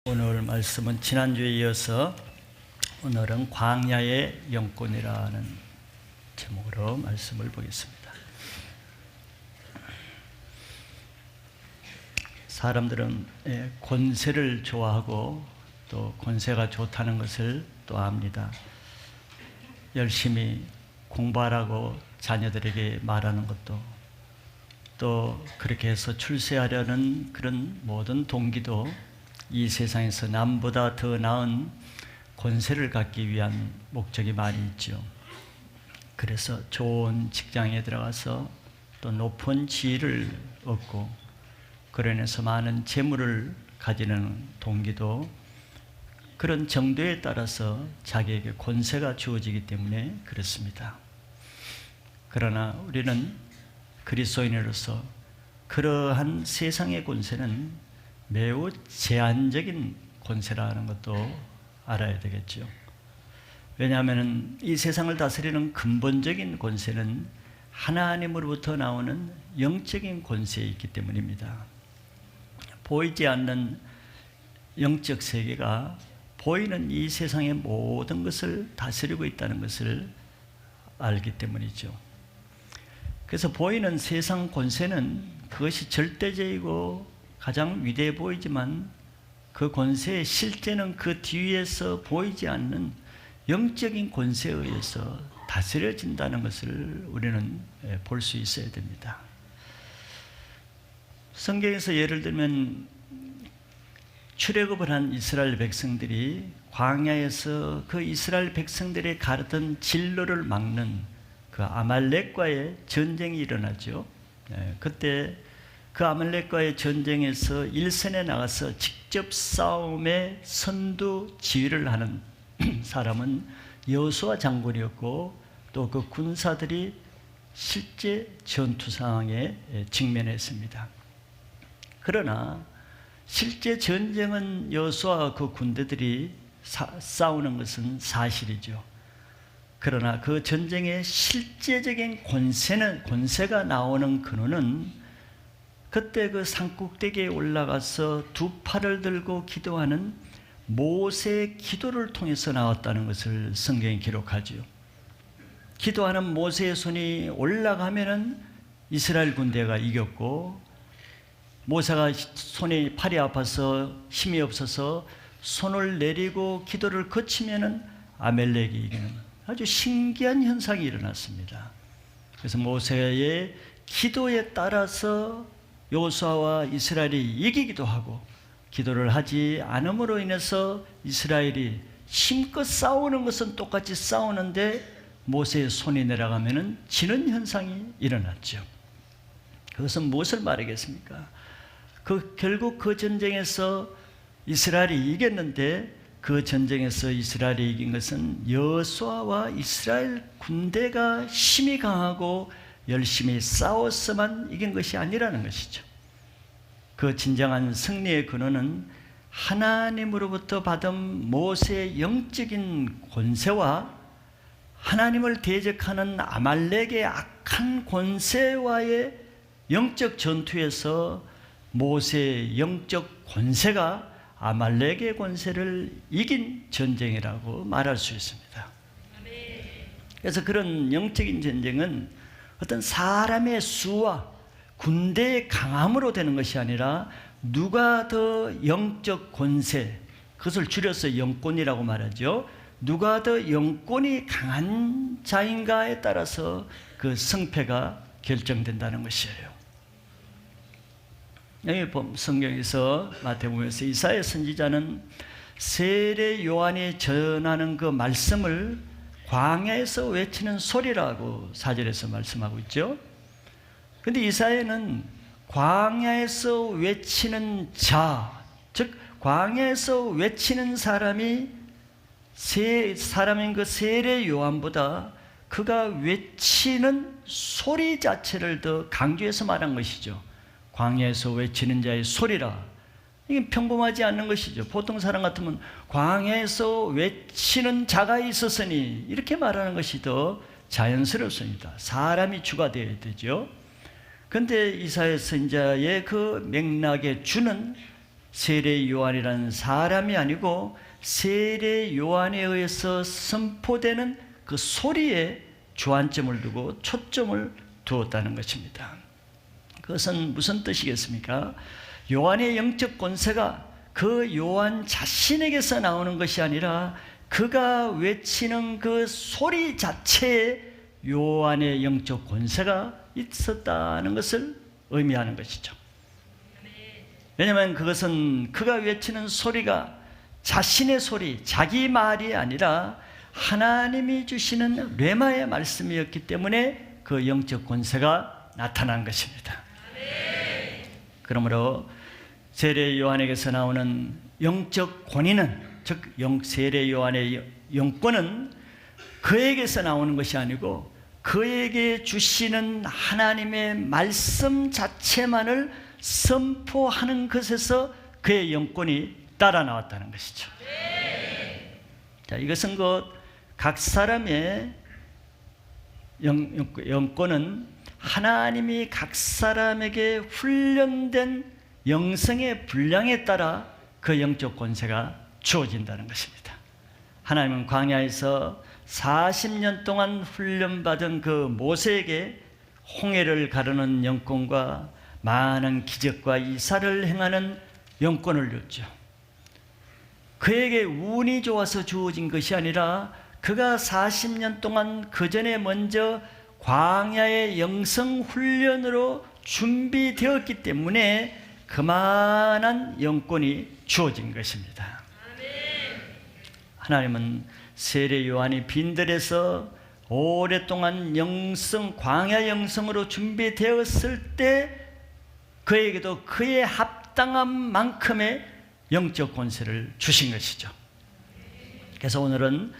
오늘 말씀은 지난주에 이어서 오늘은 광야의 영권이라는 제목으로 말씀을 보겠습니다. 사람들은 권세를 좋아하고 또 권세가 좋다는 것을 또 압니다. 열심히 공부하라고 자녀들에게 말하는 것도, 또 그렇게 해서 출세하려는 그런 모든 동기도 이 세상에서 남보다 더 나은 권세를 갖기 위한 목적이 많이 있죠. 그래서 좋은 직장에 들어가서 또 높은 지위를 얻고 그로 인해서 많은 재물을 가지는 동기도 그런 정도에 따라서 자기에게 권세가 주어지기 때문에 그렇습니다. 그러나 우리는 그리스도인으로서 그러한 세상의 권세는 매우 제한적인 권세라는 것도 알아야 되겠죠. 왜냐하면 이 세상을 다스리는 근본적인 권세는 하나님으로부터 나오는 영적인 권세에 있기 때문입니다. 보이지 않는 영적 세계가 보이는 이 세상의 모든 것을 다스리고 있다는 것을 알기 때문이죠. 그래서 보이는 세상 권세는 그것이 절대적이고 가장 위대해 보이지만 그 권세의 실제는 그 뒤에서 보이지 않는 영적인 권세에 의해서 다스려진다는 것을 우리는 볼 수 있어야 됩니다. 성경에서 예를 들면 출애굽을 한 이스라엘 백성들이 광야에서 그 이스라엘 백성들이 가르던 진로를 막는 그 아말렉과의 전쟁이 일어나죠. 그때 그 아말렉과의 전쟁에서 일선에 나가서 직접 싸움의 선두 지휘를 하는 사람은 여호수아 장군이었고, 또 그 군사들이 실제 전투 상황에 직면했습니다. 그러나 실제 전쟁은 여호수아와 그 군대들이 싸우는 것은 사실이죠. 그러나 그 전쟁의 실제적인 권세가 나오는 근원은 그때 그 산꼭대기에 올라가서 두 팔을 들고 기도하는 모세의 기도를 통해서 나왔다는 것을 성경이 기록하죠. 기도하는 모세의 손이 올라가면은 이스라엘 군대가 이겼고, 모세가 팔이 아파서 힘이 없어서 손을 내리고 기도를 거치면은 아말렉이 이기는 아주 신기한 현상이 일어났습니다. 그래서 모세의 기도에 따라서 여호수아와 이스라엘이 이기기도 하고, 기도를 하지 않음으로 인해서 이스라엘이 힘껏 싸우는 것은 똑같이 싸우는데 모세의 손이 내려가면은 지는 현상이 일어났죠. 그것은 무엇을 말하겠습니까? 결국 그 전쟁에서 이스라엘이 이겼는데, 그 전쟁에서 이스라엘이 이긴 것은 여호수아와 이스라엘 군대가 힘이 강하고 열심히 싸워서만 이긴 것이 아니라는 것이죠. 그 진정한 승리의 근원은 하나님으로부터 받은 모세의 영적인 권세와 하나님을 대적하는 아말렉의 악한 권세와의 영적 전투에서 모세의 영적 권세가 아말렉의 권세를 이긴 전쟁이라고 말할 수 있습니다. 그래서 그런 영적인 전쟁은 어떤 사람의 수와 군대의 강함으로 되는 것이 아니라 누가 더 영적 권세, 그것을 줄여서 영권이라고 말하죠. 누가 더 영권이 강한 자인가에 따라서 그 승패가 결정된다는 것이에요. 여기 성경에서 마태복음에서 이사야 선지자는 세례 요한이 전하는 그 말씀을 광야에서 외치는 소리라고 4절에서 말씀하고 있죠. 그런데 이사야는 광야에서 외치는 자, 즉 광야에서 외치는 사람인 그 세례 요한보다 그가 외치는 소리 자체를 더 강조해서 말한 것이죠. 광야에서 외치는 자의 소리라. 이게 평범하지 않는 것이죠. 보통 사람 같으면 광야에서 외치는 자가 있었으니 이렇게 말하는 것이 더 자연스럽습니다. 사람이 주가 되어야 되죠. 그런데 이사야 선지자의 그 맥락에 주는 세례 요한이라는 사람이 아니고 세례 요한에 의해서 선포되는 그 소리에 주안점을 두고 초점을 두었다는 것입니다. 그것은 무슨 뜻이겠습니까? 요한의 영적 권세가 그 요한 자신에게서 나오는 것이 아니라 그가 외치는 그 소리 자체에 요한의 영적 권세가 있었다는 것을 의미하는 것이죠. 왜냐하면 그것은 그가 외치는 소리가 자신의 소리, 자기 말이 아니라 하나님이 주시는 뢰마의 말씀이었기 때문에 그 영적 권세가 나타난 것입니다. 그러므로 세례 요한에게서 나오는 영적 권위는, 즉 세례 요한의 영권은 그에게서 나오는 것이 아니고 그에게 주시는 하나님의 말씀 자체만을 선포하는 것에서 그의 영권이 따라 나왔다는 것이죠. 자, 이것은 각 사람의 영권은 하나님이 각 사람에게 훈련된 영성의 분량에 따라 그 영적 권세가 주어진다는 것입니다. 하나님은 광야에서 40년 동안 훈련받은 그 모세에게 홍해를 가르는 영권과 많은 기적과 이사를 행하는 영권을 줬죠. 그에게 운이 좋아서 주어진 것이 아니라 그가 40년 동안 그 전에 먼저 광야의 영성 훈련으로 준비되었기 때문에 그만한 영권이 주어진 것입니다. 하나님은 세례 요한이 빈들에서 오랫동안 광야 영성으로 준비되었을 때 그에게도 그에 합당한 만큼의 영적 권세를 주신 것이죠. 그래서 오늘은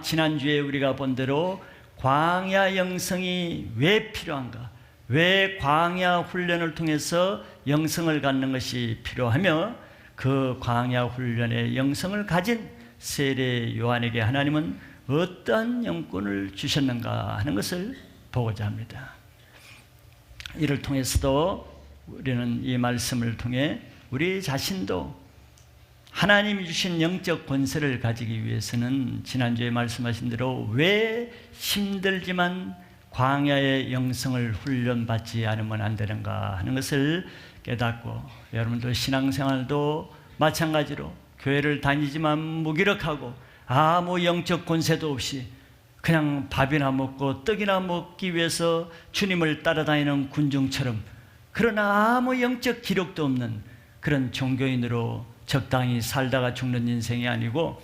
지난주에 우리가 본 대로 광야 영성이 왜 필요한가, 왜 광야 훈련을 통해서 영성을 갖는 것이 필요하며 그 광야 훈련의 영성을 가진 세례 요한에게 하나님은 어떠한 영권을 주셨는가 하는 것을 보고자 합니다. 이를 통해서도 우리는 이 말씀을 통해 우리 자신도 하나님이 주신 영적 권세를 가지기 위해서는 지난주에 말씀하신 대로 왜 힘들지만 광야의 영성을 훈련받지 않으면 안 되는가 하는 것을 깨닫고, 여러분들 신앙생활도 마찬가지로 교회를 다니지만 무기력하고 아무 영적 권세도 없이 그냥 밥이나 먹고 떡이나 먹기 위해서 주님을 따라다니는 군중처럼, 그러나 아무 영적 기록도 없는 그런 종교인으로 적당히 살다가 죽는 인생이 아니고,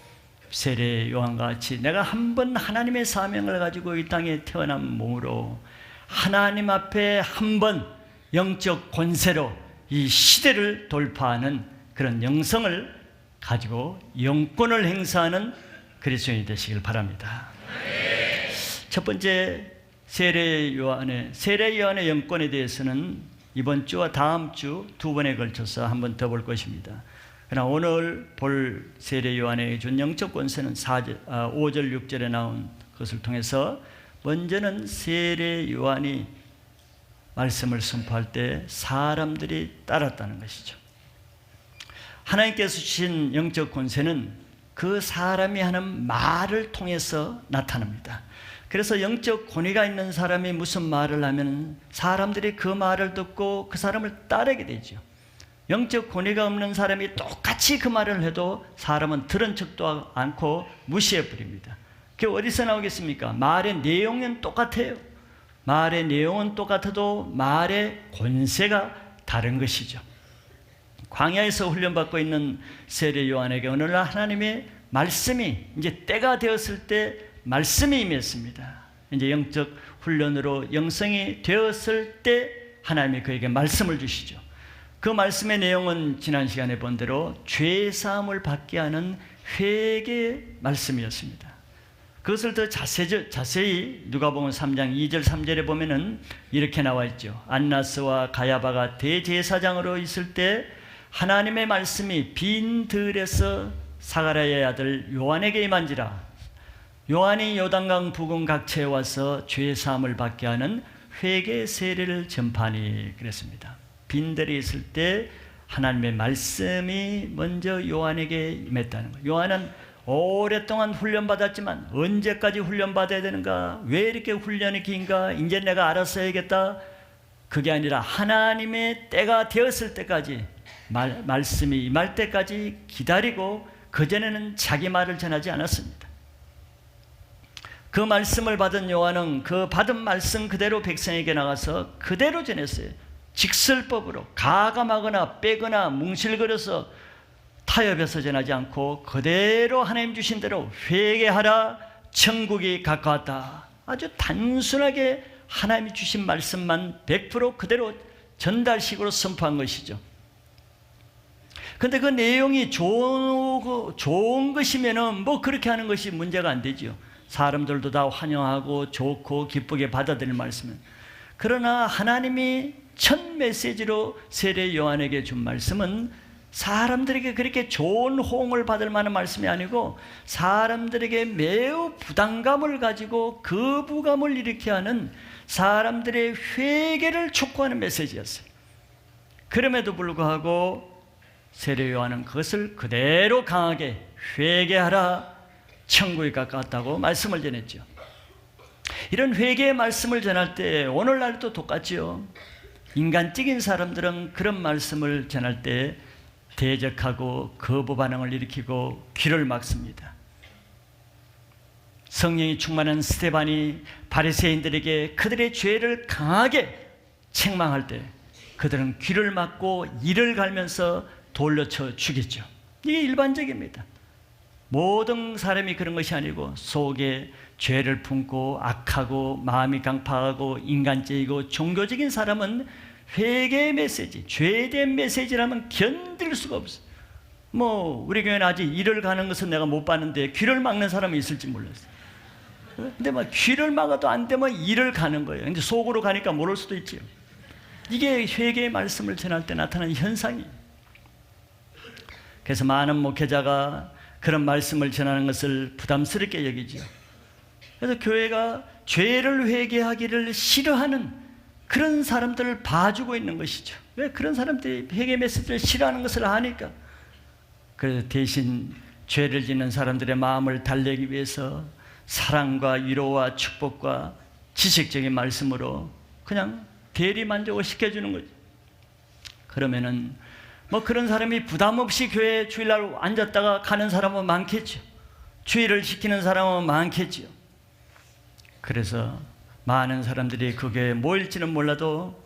세례 요한과 같이 내가 한 번 하나님의 사명을 가지고 이 땅에 태어난 몸으로 하나님 앞에 한 번 영적 권세로 이 시대를 돌파하는 그런 영성을 가지고 영권을 행사하는 그리스도인이 되시길 바랍니다. 첫 번째 세례 요한의 영권에 대해서는 이번 주와 다음 주 두 번에 걸쳐서 한 번 더 볼 것입니다. 그러나 오늘 볼 세례 요한에게 준 영적 권세는 5절 6절에 나온 것을 통해서 먼저는 세례 요한이 말씀을 선포할 때 사람들이 따랐다는 것이죠. 하나님께서 주신 영적 권세는 그 사람이 하는 말을 통해서 나타납니다. 그래서 영적 권위가 있는 사람이 무슨 말을 하면 사람들이 그 말을 듣고 그 사람을 따르게 되죠. 영적 권위가 없는 사람이 똑같이 그 말을 해도 사람은 들은 척도 않고 무시해 버립니다. 그게 어디서 나오겠습니까? 말의 내용은 똑같아요. 말의 내용은 똑같아도 말의 권세가 다른 것이죠. 광야에서 훈련받고 있는 세례 요한에게 오늘날 하나님의 말씀이 이제 때가 되었을 때 말씀이 임했습니다. 이제 영적 훈련으로 영성이 되었을 때 하나님이 그에게 말씀을 주시죠. 그 말씀의 내용은 지난 시간에 본 대로 죄 사함을 받게 하는 회개의 말씀이었습니다. 그것을 더 자세히 누가복음 3장 2절 3절에 보면은 이렇게 나와 있죠. 안나스와 가야바가 대제사장으로 있을 때 하나님의 말씀이 빈 들에서 사가랴의 아들 요한에게 임한지라. 요한이 요단강 부근 각처에 와서 죄 사함을 받게 하는 회개 세례를 전파하니 그랬습니다. 빈들이 있을 때 하나님의 말씀이 먼저 요한에게 임했다는 거예요. 요한은 오랫동안 훈련받았지만 언제까지 훈련받아야 되는가? 왜 이렇게 훈련이 긴가? 이제 내가 알아서 해야겠다. 그게 아니라 하나님의 때가 되었을 때까지 말씀이 임할 때까지 기다리고 그전에는 자기 말을 전하지 않았습니다. 그 말씀을 받은 요한은 그 받은 말씀 그대로 백성에게 나가서 그대로 전했어요. 직설법으로 가감하거나 빼거나 뭉실거려서 타협해서 전하지 않고 그대로 하나님 주신 대로 회개하라, 천국이 가까웠다. 아주 단순하게 하나님이 주신 말씀만 100% 그대로 전달식으로 선포한 것이죠. 그런데 그 내용이 좋은 것이면은 뭐 그렇게 하는 것이 문제가 안 되죠. 사람들도 다 환영하고 좋고 기쁘게 받아들일 말씀은. 그러나 하나님이 첫 메시지로 세례 요한에게 준 말씀은 사람들에게 그렇게 좋은 호응을 받을 만한 말씀이 아니고 사람들에게 매우 부담감을 가지고 거부감을 일으키게 하는 사람들의 회개를 촉구하는 메시지였어요. 그럼에도 불구하고 세례 요한은 그것을 그대로 강하게 회개하라, 천국이 가까웠다고 말씀을 전했죠. 이런 회개의 말씀을 전할 때 오늘날도 똑같지요. 인간적인 사람들은 그런 말씀을 전할 때 대적하고 거부 반응을 일으키고 귀를 막습니다. 성령이 충만한 스데반이 바리새인들에게 그들의 죄를 강하게 책망할 때 그들은 귀를 막고 이를 갈면서 돌려쳐 죽였죠. 이게 일반적입니다. 모든 사람이 그런 것이 아니고 속에 죄를 품고 악하고 마음이 강팍하고 인간적이고 종교적인 사람은 회개의 메시지, 죄에 대한 메시지라면 견딜 수가 없어요. 우리 교회는 아직 일을 가는 것은 내가 못 봤는데 귀를 막는 사람이 있을지 몰랐어요. 근데 귀를 막아도 안 되면 일을 가는 거예요. 근데 속으로 가니까 모를 수도 있죠. 이게 회개의 말씀을 전할 때 나타나는 현상이에요. 그래서 많은 목회자가 그런 말씀을 전하는 것을 부담스럽게 여기죠. 그래서 교회가 죄를 회개하기를 싫어하는 그런 사람들을 봐주고 있는 것이죠. 왜? 그런 사람들이 회개 메시지를 싫어하는 것을 아니까. 그래서 대신 죄를 짓는 사람들의 마음을 달래기 위해서 사랑과 위로와 축복과 지식적인 말씀으로 그냥 대리만족을 시켜주는 거죠. 그러면은 그런 사람이 부담 없이 교회에 주일날 앉았다가 가는 사람은 많겠죠. 주의를 지키는 사람은 많겠죠. 그래서 많은 사람들이 그 교회에 모일지는 몰라도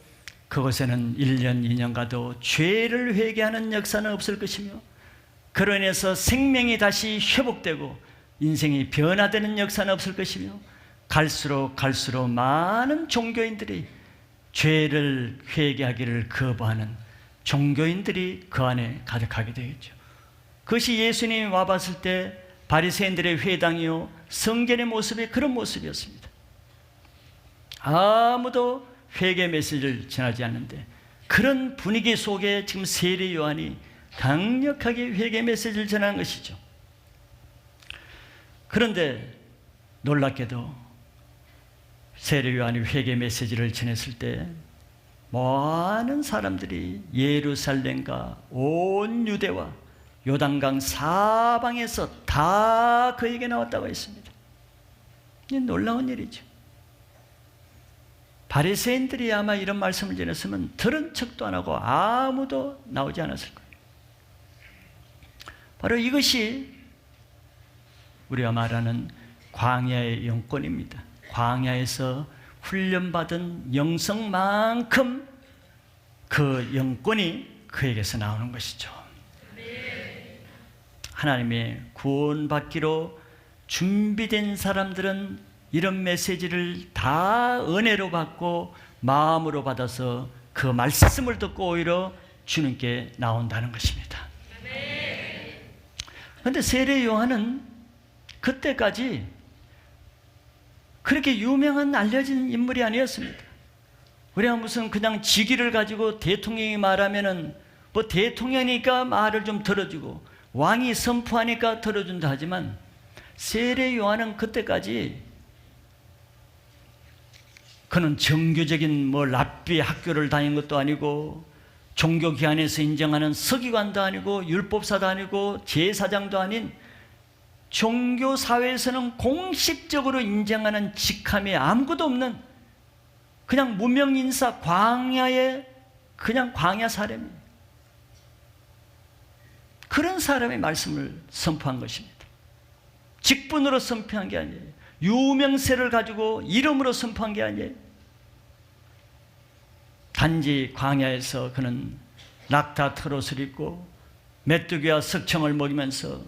그곳에는 1년, 2년 가도 죄를 회개하는 역사는 없을 것이며 그로 인해서 생명이 다시 회복되고 인생이 변화되는 역사는 없을 것이며 갈수록 많은 종교인들이 죄를 회개하기를 거부하는 종교인들이 그 안에 가득하게 되겠죠. 그것이 예수님이 와봤을 때 바리새인들의 회당이요 성전의 모습이 그런 모습이었습니다. 아무도 회개 메시지를 전하지 않는데 그런 분위기 속에 지금 세례 요한이 강력하게 회개 메시지를 전하는 것이죠. 그런데 놀랍게도 세례 요한이 회개 메시지를 전했을 때 많은 사람들이 예루살렘과 온 유대와 요단강 사방에서 다 그에게 나왔다고 했습니다. 이 놀라운 일이죠. 바리새인들이 아마 이런 말씀을 전했으면 들은 척도 안 하고 아무도 나오지 않았을 거예요. 바로 이것이 우리가 말하는 광야의 영권입니다. 광야에서 훈련받은 영성만큼 그 영권이 그에게서 나오는 것이죠. 하나님의 구원받기로 준비된 사람들은 이런 메시지를 다 은혜로 받고 마음으로 받아서 그 말씀을 듣고 오히려 주님께 나온다는 것입니다. 그런데 세례 요한은 그때까지 그렇게 유명한 알려진 인물이 아니었습니다. 우리가 무슨 그냥 직위를 가지고 대통령이 말하면은 대통령이니까 말을 좀 들어주고 왕이 선포하니까 들어준다 하지만 세례 요한은 그때까지 그는 정규적인 랍비 학교를 다닌 것도 아니고 종교기관에서 인정하는 서기관도 아니고 율법사도 아니고 제사장도 아닌 종교사회에서는 공식적으로 인정하는 직함이 아무것도 없는 그냥 무명인사 광야의 그냥 광야 사람이에요. 그런 사람의 말씀을 선포한 것입니다. 직분으로 선포한 게 아니에요. 유명세를 가지고 이름으로 선포한 게 아니에요. 단지 광야에서 그는 낙타 트롯을 입고 메뚜기와 석청을 먹이면서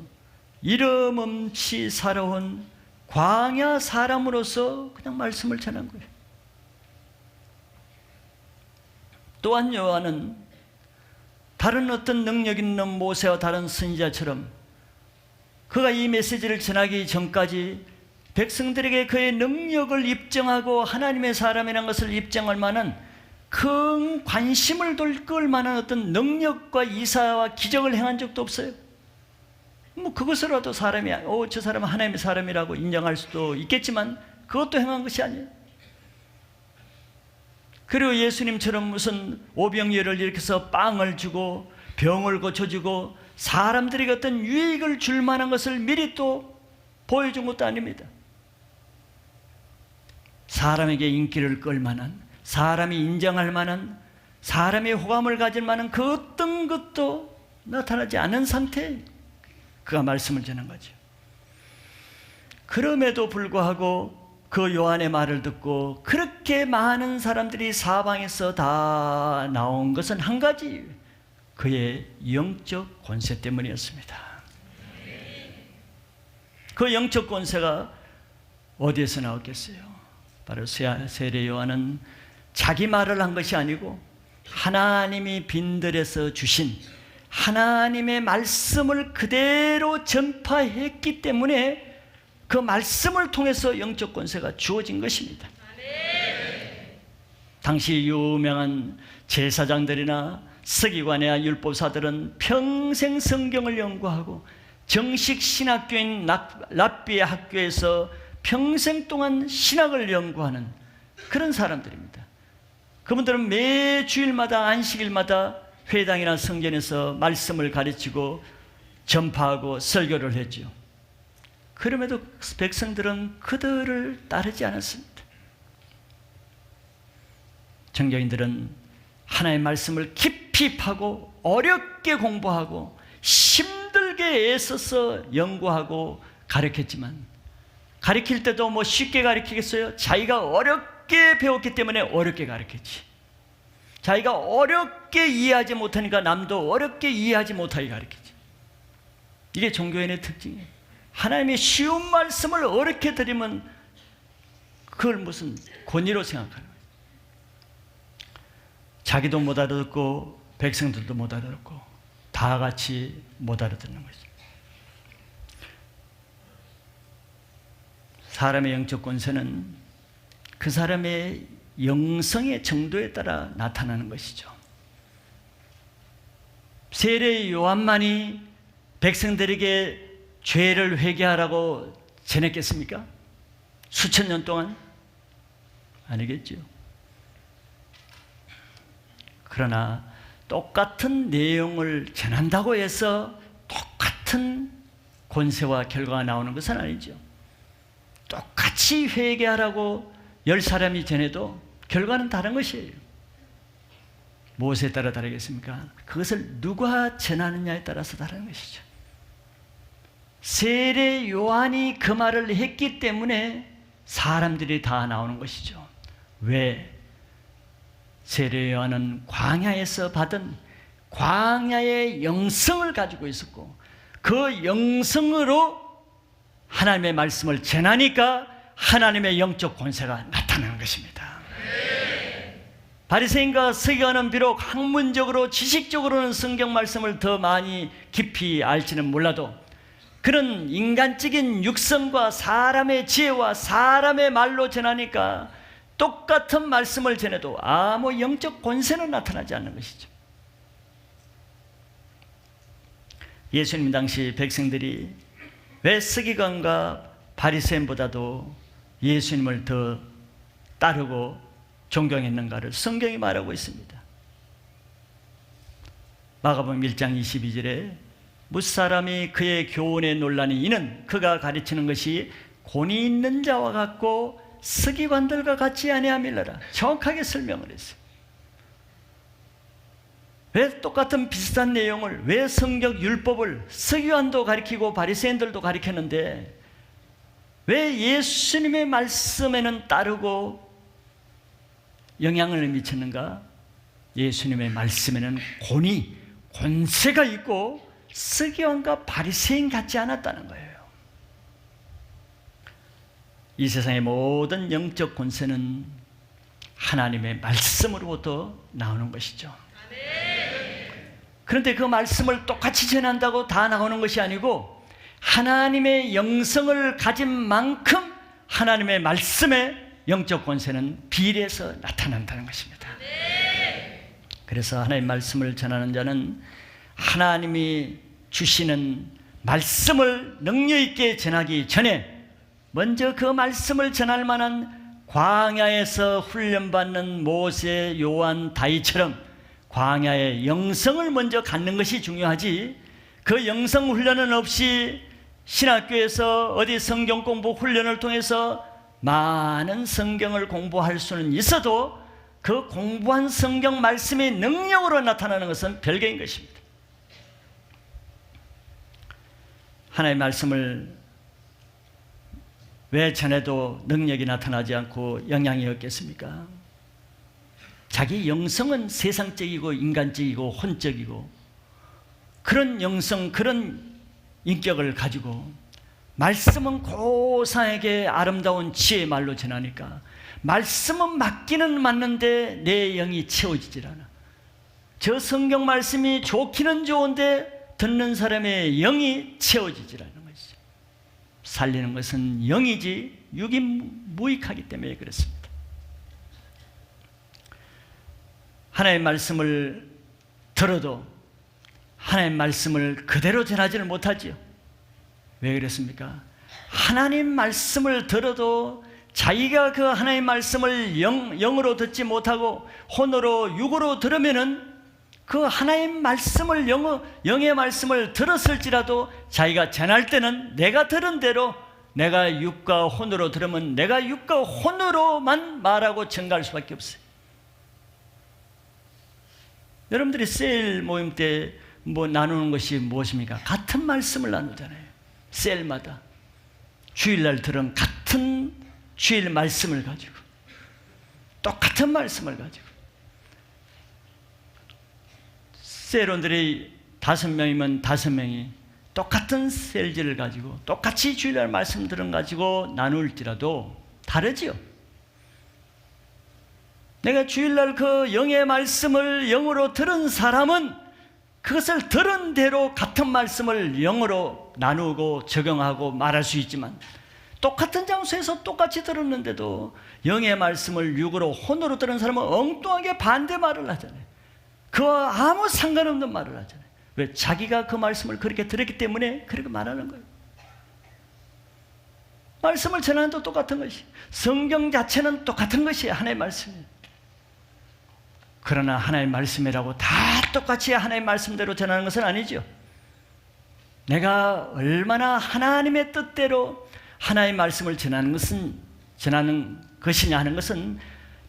이름 없이 살아온 광야 사람으로서 그냥 말씀을 전한 거예요. 또한 요한은 다른 어떤 능력 있는 모세와 다른 선지자처럼 그가 이 메시지를 전하기 전까지 백성들에게 그의 능력을 입증하고 하나님의 사람이라는 것을 입증할 만한 큰 관심을 끌 만한 어떤 능력과 이사와 기적을 행한 적도 없어요. 뭐 그것으로라도 사람이 저 사람은 하나님의 사람이라고 인정할 수도 있겠지만 그것도 행한 것이 아니에요. 그리고 예수님처럼 무슨 오병이어를 일으켜서 빵을 주고 병을 고쳐주고 사람들에게 어떤 유익을 줄 만한 것을 미리 또 보여준 것도 아닙니다. 사람에게 인기를 끌 만한, 사람이 인정할 만한, 사람의 호감을 가질 만한 그 어떤 것도 나타나지 않은 상태에 그가 말씀을 전한 거죠. 그럼에도 불구하고 그 요한의 말을 듣고 그렇게 많은 사람들이 사방에서 다 나온 것은 한 가지, 그의 영적 권세 때문이었습니다. 그 영적 권세가 어디에서 나왔겠어요? 바로 세례 요한은 자기 말을 한 것이 아니고 하나님이 빈들에서 주신 하나님의 말씀을 그대로 전파했기 때문에 그 말씀을 통해서 영적 권세가 주어진 것입니다. 당시 유명한 제사장들이나 서기관이나 율법사들은 평생 성경을 연구하고 정식 신학교인 랍비의 학교에서 평생 동안 신학을 연구하는 그런 사람들입니다. 그분들은 매 주일마다 안식일마다 회당이나 성전에서 말씀을 가르치고 전파하고 설교를 했죠. 그럼에도 백성들은 그들을 따르지 않았습니다. 정교인들은 하나님의 말씀을 깊이 파고 어렵게 공부하고 힘들게 애써서 연구하고 가르쳤지만 가르칠 때도 뭐 쉽게 가르치겠어요? 자기가 어렵게 배웠기 때문에 어렵게 가르쳤지. 자기가 어렵게 이해하지 못하니까 남도 어렵게 이해하지 못하게 가르쳤지. 이게 종교인의 특징이에요. 하나님의 쉬운 말씀을 어렵게 드리면 그걸 무슨 권위로 생각하는 거예요. 자기도 못 알아듣고 백성들도 못 알아듣고 다 같이 못 알아듣는 거죠. 사람의 영적 권세는 그 사람의 영성의 정도에 따라 나타나는 것이죠. 세례 요한만이 백성들에게 죄를 회개하라고 전했겠습니까? 수천 년 동안? 아니겠죠. 그러나 똑같은 내용을 전한다고 해서 똑같은 권세와 결과가 나오는 것은 아니죠. 똑같이 회개하라고 10사람이 전해도 결과는 다른 것이에요. 무엇에 따라 다르겠습니까? 그것을 누가 전하느냐에 따라서 다른 것이죠. 세례 요한이 그 말을 했기 때문에 사람들이 다 나오는 것이죠. 왜? 세례 요한은 광야에서 받은 광야의 영성을 가지고 있었고 그 영성으로 하나님의 말씀을 전하니까 하나님의 영적 권세가 나타나는 것입니다. 바리새인과 서기관은 비록 학문적으로 지식적으로는 성경 말씀을 더 많이 깊이 알지는 몰라도 그런 인간적인 육성과 사람의 지혜와 사람의 말로 전하니까 똑같은 말씀을 전해도 아무 영적 권세는 나타나지 않는 것이죠. 예수님 당시 백성들이 왜 서기관과 바리새인보다도 예수님을 더 따르고 존경했는가를 성경이 말하고 있습니다. 마가복음 1장 22절에 무사람이 그의 교훈에 놀라니 이는 그가 가르치는 것이 권위 있는 자와 같고 서기관들과 같지 아니함이라. 정확하게 설명을 했어요. 왜 똑같은 비슷한 내용을, 왜 성경 율법을 서기관도 가르치고 바리새인들도 가르쳤는데 왜 예수님의 말씀에는 따르고 영향을 미치는가? 예수님의 말씀에는 권위, 권세가 있고 서기관과 바리새인 같지 않았다는 거예요. 이 세상의 모든 영적 권세는 하나님의 말씀으로부터 나오는 것이죠. 그런데 그 말씀을 똑같이 전한다고 다 나오는 것이 아니고 하나님의 영성을 가진 만큼 하나님의 말씀의 영적 권세는 비례해서 나타난다는 것입니다. 그래서 하나님의 말씀을 전하는 자는 하나님이 주시는 말씀을 능력 있게 전하기 전에 먼저 그 말씀을 전할 만한 광야에서 훈련받는 모세, 요한, 다윗처럼 광야의 영성을 먼저 갖는 것이 중요하지, 그 영성 훈련은 없이 신학교에서 어디 성경 공부 훈련을 통해서 많은 성경을 공부할 수는 있어도 그 공부한 성경 말씀이 능력으로 나타나는 것은 별개인 것입니다. 하나님의 말씀을 왜 전해도 능력이 나타나지 않고 영향이 없겠습니까? 자기 영성은 세상적이고 인간적이고 혼적이고 그런 영성, 그런 인격을 가지고 말씀은 고상하게 아름다운 지혜의 말로 전하니까 말씀은 맞기는 맞는데 내 영이 채워지질 않아. 저 성경 말씀이 좋기는 좋은데 듣는 사람의 영이 채워지질 않는 것이죠. 살리는 것은 영이지 육이 무익하기 때문에 그렇습니다. 하나님의 말씀을 들어도 하나님의 말씀을 그대로 전하지는 못하지요. 왜 그렇습니까? 하나님 말씀을 들어도 자기가 그 하나님의 말씀을 영으로 듣지 못하고 혼으로 육으로 들으면은 그 하나님 말씀을 영의 말씀을 들었을지라도 자기가 전할 때는 내가 들은 대로 내가 육과 혼으로 들으면 내가 육과 혼으로만 말하고 전가할 수밖에 없어요. 여러분들이 셀 모임 때 뭐 나누는 것이 무엇입니까? 같은 말씀을 나누잖아요. 셀마다 주일날 들은 같은 주일 말씀을 가지고 똑같은 말씀을 가지고 셀원들이 5명이면 5명이 똑같은 셀지를 가지고 똑같이 주일날 말씀 들은 가지고 나눌지라도 다르지요. 내가 주일날 그 영의 말씀을 영으로 들은 사람은 그것을 들은 대로 같은 말씀을 영으로 나누고 적용하고 말할 수 있지만 똑같은 장소에서 똑같이 들었는데도 영의 말씀을 육으로 혼으로 들은 사람은 엉뚱하게 반대 말을 하잖아요. 그와 아무 상관없는 말을 하잖아요. 왜? 자기가 그 말씀을 그렇게 들었기 때문에 그렇게 말하는 거예요. 말씀을 전하는 것도 똑같은 것이, 성경 자체는 똑같은 것이 하나님의 말씀이에요. 그러나 하나님의 말씀이라고 다 똑같이 하나님의 말씀대로 전하는 것은 아니죠. 내가 얼마나 하나님의 뜻대로 하나님의 말씀을 전하는 것이냐 하는 것은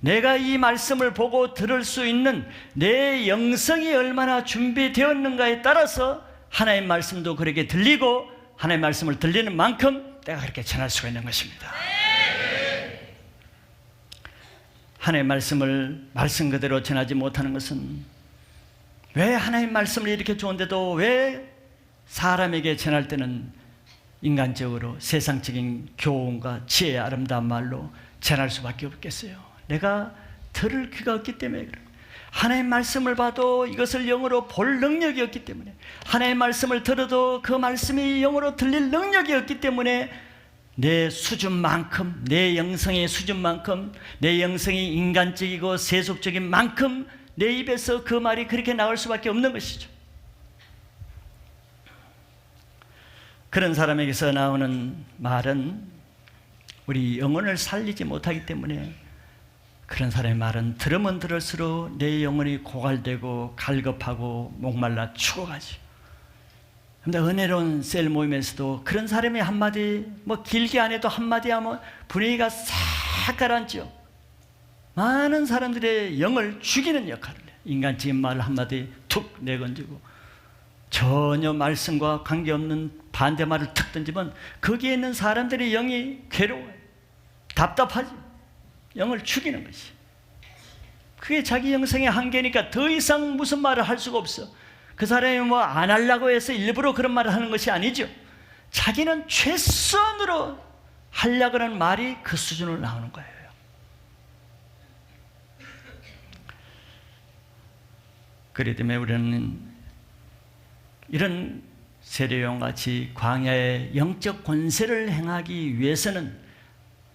내가 이 말씀을 보고 들을 수 있는 내 영성이 얼마나 준비되었는가에 따라서 하나님의 말씀도 그렇게 들리고 하나님의 말씀을 들리는 만큼 내가 그렇게 전할 수가 있는 것입니다. 하나님의 말씀을 말씀 그대로 전하지 못하는 것은 왜 하나님의 말씀을 이렇게 좋은데도 왜 사람에게 전할 때는 인간적으로 세상적인 교훈과 지혜의 아름다운 말로 전할 수밖에 없겠어요? 내가 들을 귀가 없기 때문에 그래요. 하나님의 말씀을 봐도 이것을 영으로 볼 능력이 없기 때문에, 하나님의 말씀을 들어도 그 말씀이 영으로 들릴 능력이 없기 때문에 내 수준만큼, 내 영성의 수준만큼, 내 영성이 인간적이고 세속적인 만큼 내 입에서 그 말이 그렇게 나올 수밖에 없는 것이죠. 그런 사람에게서 나오는 말은 우리 영혼을 살리지 못하기 때문에 그런 사람의 말은 들으면 들을수록 내 영혼이 고갈되고 갈급하고 목말라 죽어가지. 근데 은혜로운 셀 모임에서도 그런 사람이 한마디, 뭐 길게 안 해도 한마디 하면 분위기가 싹 가라앉죠. 많은 사람들의 영을 죽이는 역할을 해요. 인간적인 말 한마디 툭 내건지고, 전혀 말씀과 관계없는 반대말을 툭 던지면 거기에 있는 사람들의 영이 괴로워요. 답답하지. 영을 죽이는 것이. 그게 자기 영성의 한계니까 더 이상 무슨 말을 할 수가 없어. 그 사람이 뭐 안 하려고 해서 일부러 그런 말을 하는 것이 아니죠. 자기는 최선으로 하려고 하는 말이 그 수준으로 나오는 거예요. 그렇기 때문에 우리는 이런 세례요한 같이 광야의 영적 권세를 행하기 위해서는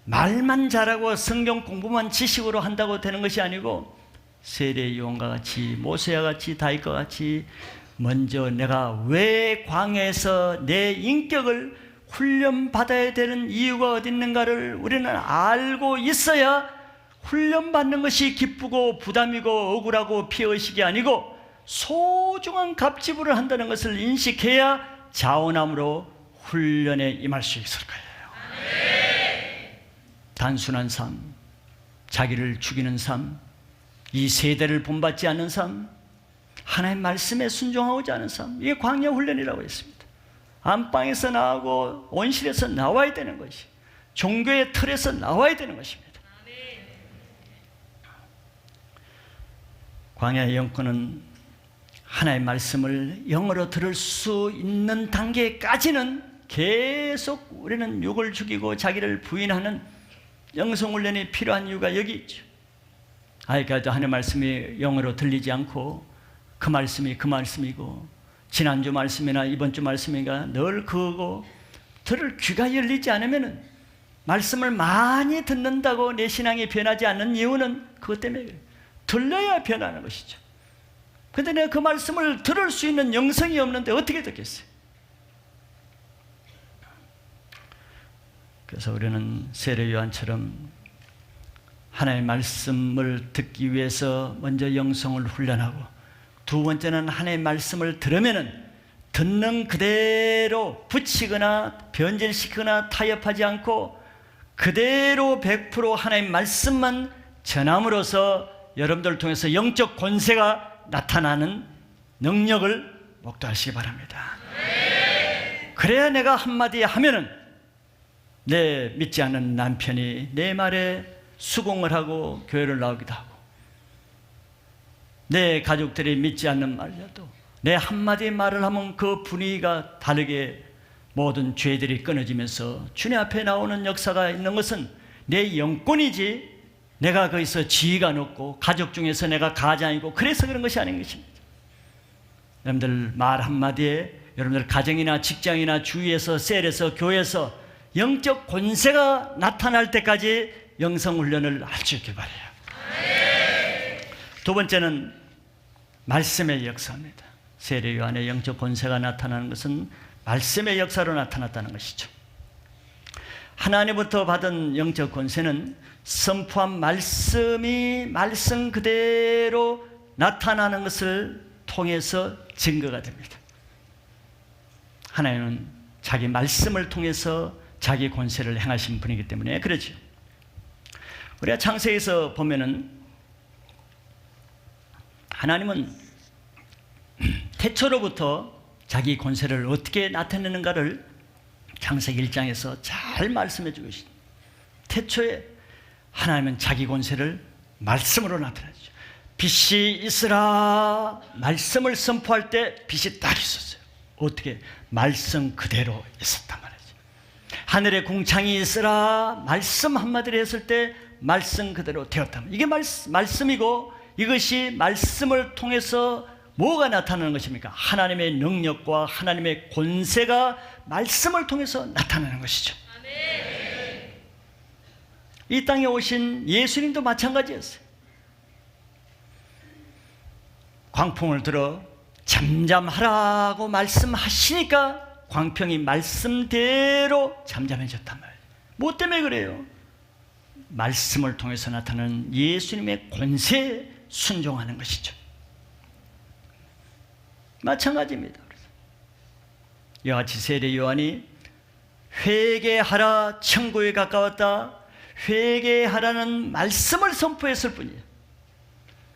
말만 잘하고 성경 공부만 지식으로 한다고 되는 것이 아니고, 세례요한과 같이, 모세와 같이, 다윗과 같이 먼저 내가 왜 광야에서 내 인격을 훈련받아야 되는 이유가 어디 있는가를 우리는 알고 있어야 훈련받는 것이 기쁘고 부담이고 억울하고 피의식이 아니고 소중한 갑지부를 한다는 것을 인식해야 자원함으로 훈련에 임할 수 있을 거예요. 단순한 삶, 자기를 죽이는 삶, 이 세대를 본받지 않는 삶, 하나님의 말씀에 순종하고자 하는 삶, 이게 광야 훈련이라고 했습니다. 안방에서 나오고 온실에서 나와야 되는 것이, 종교의 틀에서 나와야 되는 것입니다. 광야의 영권은 하나님의 말씀을 영어로 들을 수 있는 단계까지는 계속 우리는 육을 죽이고 자기를 부인하는 영성훈련이 필요한 이유가 여기 있죠. 아직까지도 하나님의 말씀이 영어로 들리지 않고 그 말씀이 그 말씀이고 지난주 말씀이나 이번 주 말씀이가 늘 그거고 들을 귀가 열리지 않으면 말씀을 많이 듣는다고 내 신앙이 변하지 않는 이유는 그것 때문에 그래요. 들려야 변하는 것이죠. 그런데 내가 그 말씀을 들을 수 있는 영성이 없는데 어떻게 듣겠어요? 그래서 우리는 세례 요한처럼 하나님의 말씀을 듣기 위해서 먼저 영성을 훈련하고, 두 번째는 하나님의 말씀을 들으면은 듣는 그대로 붙이거나 변질시키거나 타협하지 않고 그대로 100% 하나님의 말씀만 전함으로써 여러분들을 통해서 영적 권세가 나타나는 능력을 목도하시기 바랍니다. 그래야 내가 한마디 하면은 내 믿지 않는 남편이 내 말에 수긍을 하고 교회를 나오기도 하고, 내 가족들이 믿지 않는 말이라도 내 한마디 말을 하면 그 분위기가 다르게 모든 죄들이 끊어지면서 주님 앞에 나오는 역사가 있는 것은 내 영권이지 내가 거기서 지위가 높고 가족 중에서 내가 가장이고 그래서 그런 것이 아닌 것입니다. 여러분들 말 한마디에 여러분들 가정이나 직장이나 주위에서 셀에서 교회에서 영적 권세가 나타날 때까지 영성훈련을 할 수 있길 바라요. 두 번째는 말씀의 역사입니다. 세례 요한의 영적 권세가 나타나는 것은 말씀의 역사로 나타났다는 것이죠. 하나님부터 받은 영적 권세는 선포한 말씀이 말씀 그대로 나타나는 것을 통해서 증거가 됩니다. 하나님은 자기 말씀을 통해서 자기 권세를 행하신 분이기 때문에 그러죠. 우리가 창세기에서 보면은 하나님은 태초로부터 자기 권세를 어떻게 나타내는가를 창세기 1장에서 잘 말씀해 주고 있습니다. 태초에 하나님은 자기 권세를 말씀으로 나타내죠. 빛이 있으라 말씀을 선포할 때 빛이 딱 있었어요. 어떻게? 말씀 그대로 있었단 말이죠. 하늘에 궁창이 있으라 말씀 한마디를 했을 때 말씀 그대로 되었단 말이에요. 이게 말씀이고, 이것이 말씀을 통해서 뭐가 나타나는 것입니까? 하나님의 능력과 하나님의 권세가 말씀을 통해서 나타나는 것이죠. 이 땅에 오신 예수님도 마찬가지였어요. 광풍을 들어 잠잠하라고 말씀하시니까 광풍이 말씀대로 잠잠해졌단 말이에요. 뭐 때문에 그래요? 말씀을 통해서 나타나는 예수님의 권세에 순종하는 것이죠. 마찬가지입니다. 이와 같이 세례 요한이 회개하라, 천국에 가까웠다, 회개하라는 말씀을 선포했을 뿐이에요.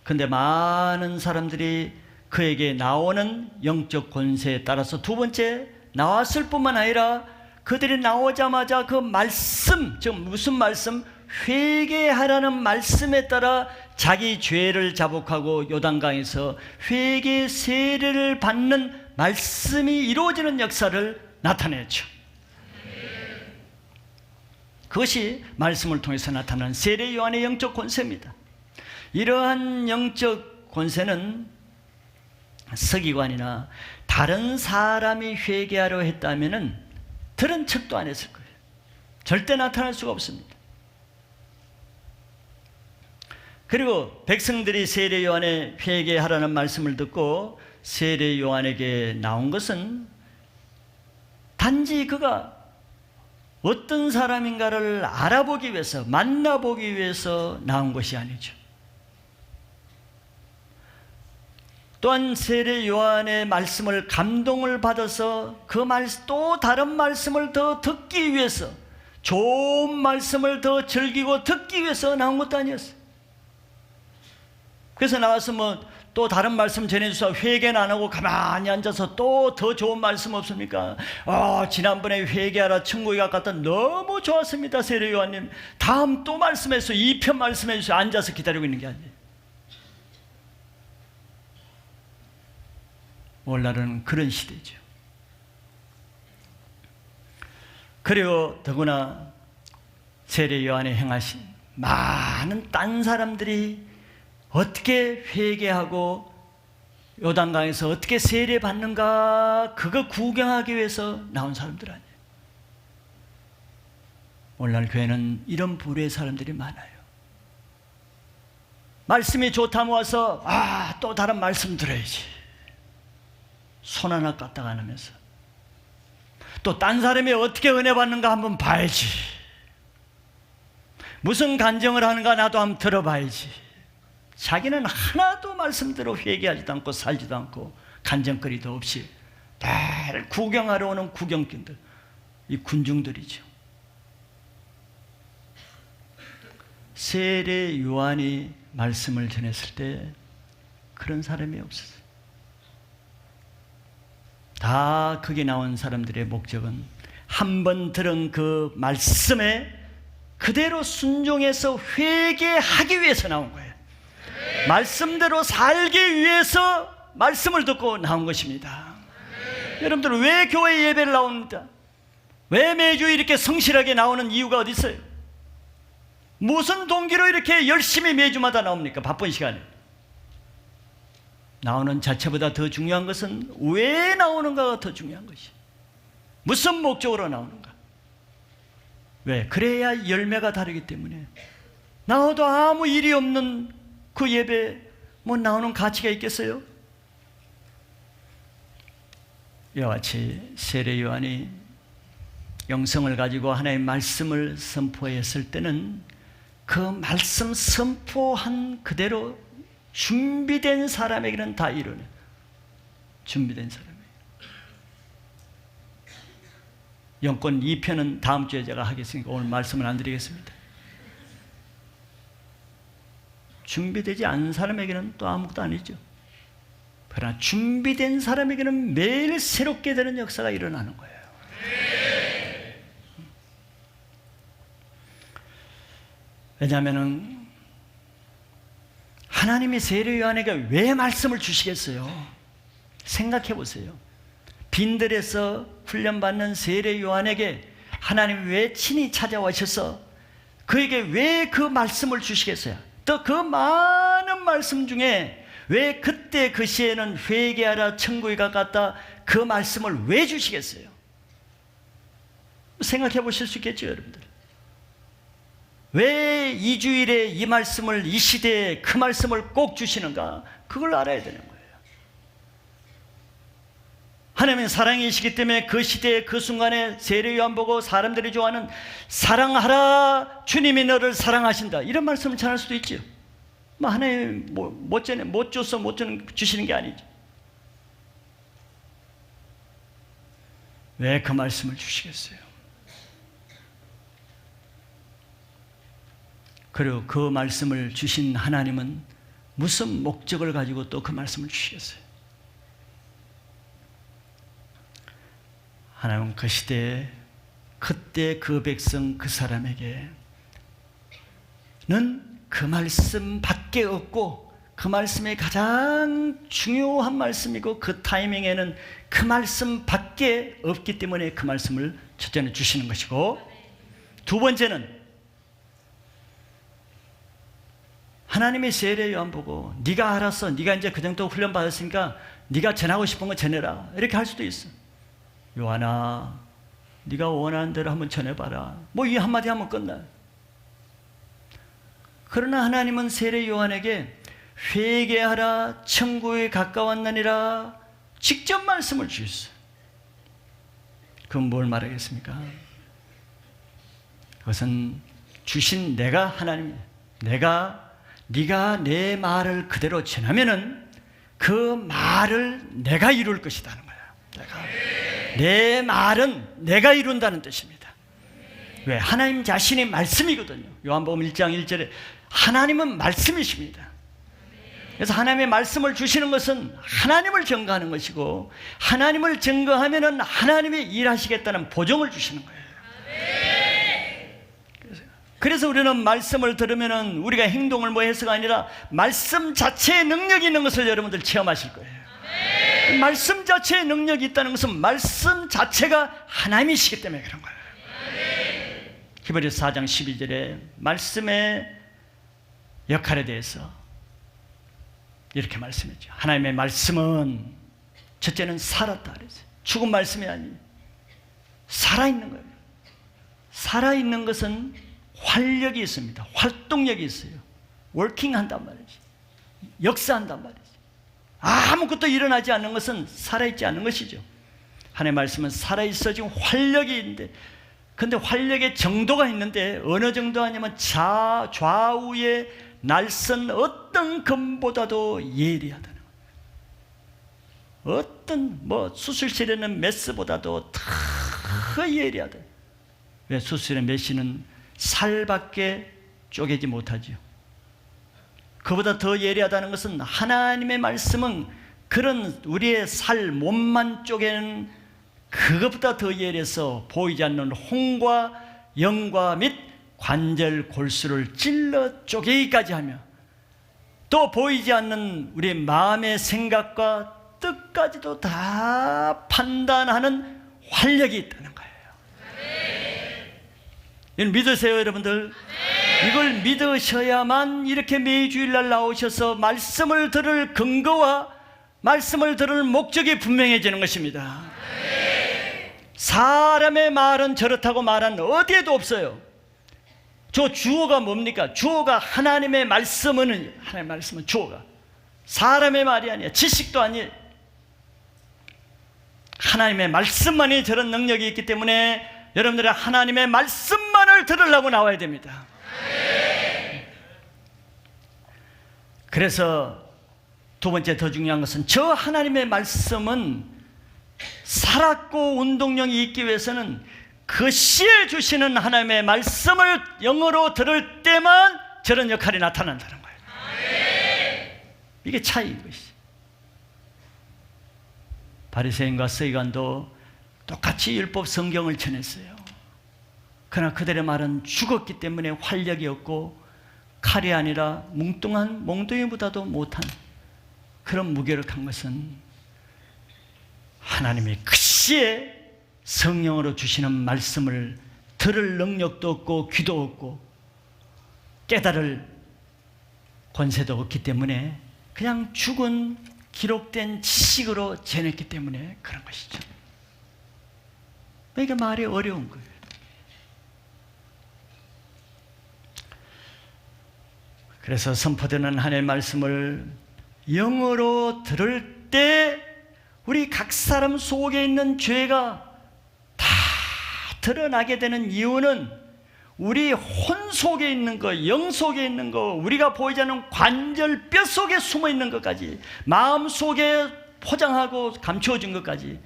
그런데 많은 사람들이 그에게 나오는 영적 권세에 따라서 두 번째 나왔을 뿐만 아니라 그들이 나오자마자 그 말씀, 즉 무슨 말씀? 회개하라는 말씀에 따라 자기 죄를 자복하고 요단강에서 회개 세례를 받는 말씀이 이루어지는 역사를 나타냈죠. 그것이 말씀을 통해서 나타나는 세례 요한의 영적 권세입니다. 이러한 영적 권세는 서기관이나 다른 사람이 회개하려 했다면 들은 척도 안 했을 거예요. 절대 나타날 수가 없습니다. 그리고 백성들이 세례 요한의 회개하라는 말씀을 듣고 세례 요한에게 나온 것은 단지 그가 어떤 사람인가를 알아보기 위해서, 만나보기 위해서 나온 것이 아니죠. 또한 세례 요한의 말씀을 감동을 받아서 그 또 다른 말씀을 더 듣기 위해서, 좋은 말씀을 더 즐기고 듣기 위해서 나온 것도 아니었어요. 그래서 나와서 또 다른 말씀 전해주셔서 회개는 안 하고 가만히 앉아서 또 더 좋은 말씀 없습니까? 지난번에 회개하라, 천국에 가깝다, 너무 좋았습니다 세례 요한님, 다음 또 말씀해서 2편 말씀해 주세요. 앉아서 기다리고 있는 게 아니에요. 오늘날은 그런 시대죠. 그리고 더구나 세례 요한이 행하신 많은 딴 사람들이 어떻게 회개하고 요단강에서 어떻게 세례 받는가, 그거 구경하기 위해서 나온 사람들 아니에요. 오늘날 교회는 이런 부류의 사람들이 많아요. 말씀이 좋다 모아서 또 다른 말씀 들어야지, 손 하나 까딱 안 하면서, 또 딴 사람이 어떻게 은혜 받는가 한번 봐야지, 무슨 간증을 하는가 나도 한번 들어봐야지. 자기는 하나도 말씀대로 회개하지도 않고 살지도 않고 간증거리도 없이 늘 구경하러 오는 구경꾼들, 이 군중들이죠. 세례 요한이 말씀을 전했을 때 그런 사람이 없었어요. 다 거기 나온 사람들의 목적은 한 번 들은 그 말씀에 그대로 순종해서 회개하기 위해서 나온 거예요. 말씀대로 살기 위해서 말씀을 듣고 나온 것입니다. 여러분들 왜 교회 예배를 나옵니다? 왜 매주 이렇게 성실하게 나오는 이유가 어디 있어요? 무슨 동기로 이렇게 열심히 매주마다 나옵니까? 바쁜 시간에. 나오는 자체보다 더 중요한 것은 왜 나오는가가 더 중요한 것이에요. 무슨 목적으로 나오는가? 왜? 그래야 열매가 다르기 때문에. 나와도 아무 일이 없는 그 예배 나오는 가치가 있겠어요? 이와 같이 세례 요한이 영성을 가지고 하나님의 말씀을 선포했을 때는 그 말씀 선포한 그대로 준비된 사람에게는 다 이루는, 준비된 사람이에요. 영권 2편은 다음 주에 제가 하겠으니까 오늘 말씀을 안 드리겠습니다. 준비되지 않은 사람에게는 또 아무것도 아니죠. 그러나 준비된 사람에게는 매일 새롭게 되는 역사가 일어나는 거예요. 왜냐하면 하나님이 세례 요한에게 왜 말씀을 주시겠어요? 생각해 보세요. 빈들에서 훈련받는 세례 요한에게 하나님이 왜 친히 찾아오셔서 그에게 왜 그 말씀을 주시겠어요? 또 그 많은 말씀 중에 왜 그때 그 시에는 회개하라, 천국에 가깝다, 그 말씀을 왜 주시겠어요? 생각해 보실 수 있겠죠, 여러분들. 왜 이 주일에 이 말씀을, 이 시대에 그 말씀을 꼭 주시는가? 그걸 알아야 되는 거예요. 하나님은 사랑이시기 때문에 그 시대에 그 순간에 세례 요한 보고 사람들이 좋아하는 사랑하라 주님이 너를 사랑하신다 이런 말씀을 전할 수도 있죠. 뭐 하나님 못 줘서 못 주시는 게 아니죠. 왜 그 말씀을 주시겠어요? 그리고 그 말씀을 주신 하나님은 무슨 목적을 가지고 또 그 말씀을 주시겠어요? 하나님은 그 시대에 그때 그 백성 그 사람에게는 그 말씀밖에 없고 그 말씀이 가장 중요한 말씀이고 그 타이밍에는 그 말씀밖에 없기 때문에 그 말씀을 첫째는 주시는 것이고, 두 번째는 하나님의 세례 요한 보고 네가 알았어, 네가 이제 그 정도 훈련 받았으니까 네가 전하고 싶은 거 전해라 이렇게 할 수도 있어. 요한아, 네가 원하는 대로 한번 전해봐라. 뭐 이 한마디 하면 끝나요. 그러나 하나님은 세례 요한에게 회개하라, 천국에 가까웠느니라 직접 말씀을 주셨어요. 그건 뭘 말하겠습니까? 그것은 주신 내가 하나님이에요. 네가 내 말을 그대로 전하면은 그 말을 내가 이룰 것이라는 거예요. 내 말은 내가 이룬다는 뜻입니다. 왜? 하나님 자신이 말씀이거든요. 요한복음 1장 1절에 하나님은 말씀이십니다. 그래서 하나님의 말씀을 주시는 것은 하나님을 증거하는 것이고, 하나님을 증거하면은 하나님이 일하시겠다는 보증을 주시는 거예요. 그래서 우리는 말씀을 들으면은 우리가 행동을 뭐 해서가 아니라 말씀 자체의 능력이 있는 것을 여러분들 체험하실 거예요. 말씀 자체의 능력이 있다는 것은 말씀 자체가 하나님이시기 때문에 그런 거예요. 히브리서 4장 12절에 말씀의 역할에 대해서 이렇게 말씀했죠. 하나님의 말씀은 첫째는 살았다 그랬어요. 죽은 말씀이 아니에요. 살아있는 거예요. 살아있는 것은 활력이 있습니다. 활동력이 있어요. 워킹한단 말이지. 역사한단 말이지. 아무것도 일어나지 않는 것은 살아있지 않은 것이죠. 하나님의 말씀은 살아있어 지금 활력이 있는데, 근데 활력의 정도가 있는데 어느 정도 하냐면 좌우에 날선 어떤 금보다도 예리하다는 거예요. 어떤 수술실에는 메스보다도 더 예리하다. 왜? 수술의 메시는 살밖에 쪼개지 못하죠. 그보다 더 예리하다는 것은 하나님의 말씀은 그런 우리의 살 몸만 쪼개는 그것보다 더 예리해서 보이지 않는 홍과 영과 및 관절 골수를 찔러 쪼개기까지 하며 또 보이지 않는 우리의 마음의 생각과 뜻까지도 다 판단하는 활력이 있다는 거예요. 이걸 믿으세요, 여러분들? 이걸 믿으셔야만 이렇게 매주일날 나오셔서 말씀을 들을 근거와 말씀을 들을 목적이 분명해지는 것입니다. 사람의 말은 저렇다고 말한 어디에도 없어요. 저 주어가 뭡니까? 주어가 하나님의 말씀은, 하나님의 말씀은 주어가 사람의 말이 아니에요. 지식도 아니에요. 하나님의 말씀만이 저런 능력이 있기 때문에 여러분들은 하나님의 말씀만을 들으려고 나와야 됩니다. 그래서 두 번째 더 중요한 것은 저 하나님의 말씀은 살았고 운동력이 있기 위해서는 그 시에 주시는 하나님의 말씀을 영어로 들을 때만 저런 역할이 나타난다는 거예요. 이게 차이인 것이죠. 바리새인과 서기관도 똑같이 율법 성경을 전했어요. 그러나 그들의 말은 죽었기 때문에 활력이 없고 칼이 아니라 뭉뚱한 몽둥이보다도 못한 그런 무기력한 것은 하나님이 그 시에 성령으로 주시는 말씀을 들을 능력도 없고 귀도 없고 깨달을 권세도 없기 때문에 그냥 죽은 기록된 지식으로 전했기 때문에 그런 것이죠. 이게 말이 어려운 거예요. 그래서 선포되는 하나님의 말씀을 영어로 들을 때 우리 각 사람 속에 있는 죄가 다 드러나게 되는 이유는 우리 혼 속에 있는 거, 영 속에 있는 거, 우리가 보이지 않는 관절, 뼈 속에 숨어 있는 것까지, 마음 속에 포장하고 감추어진 것까지,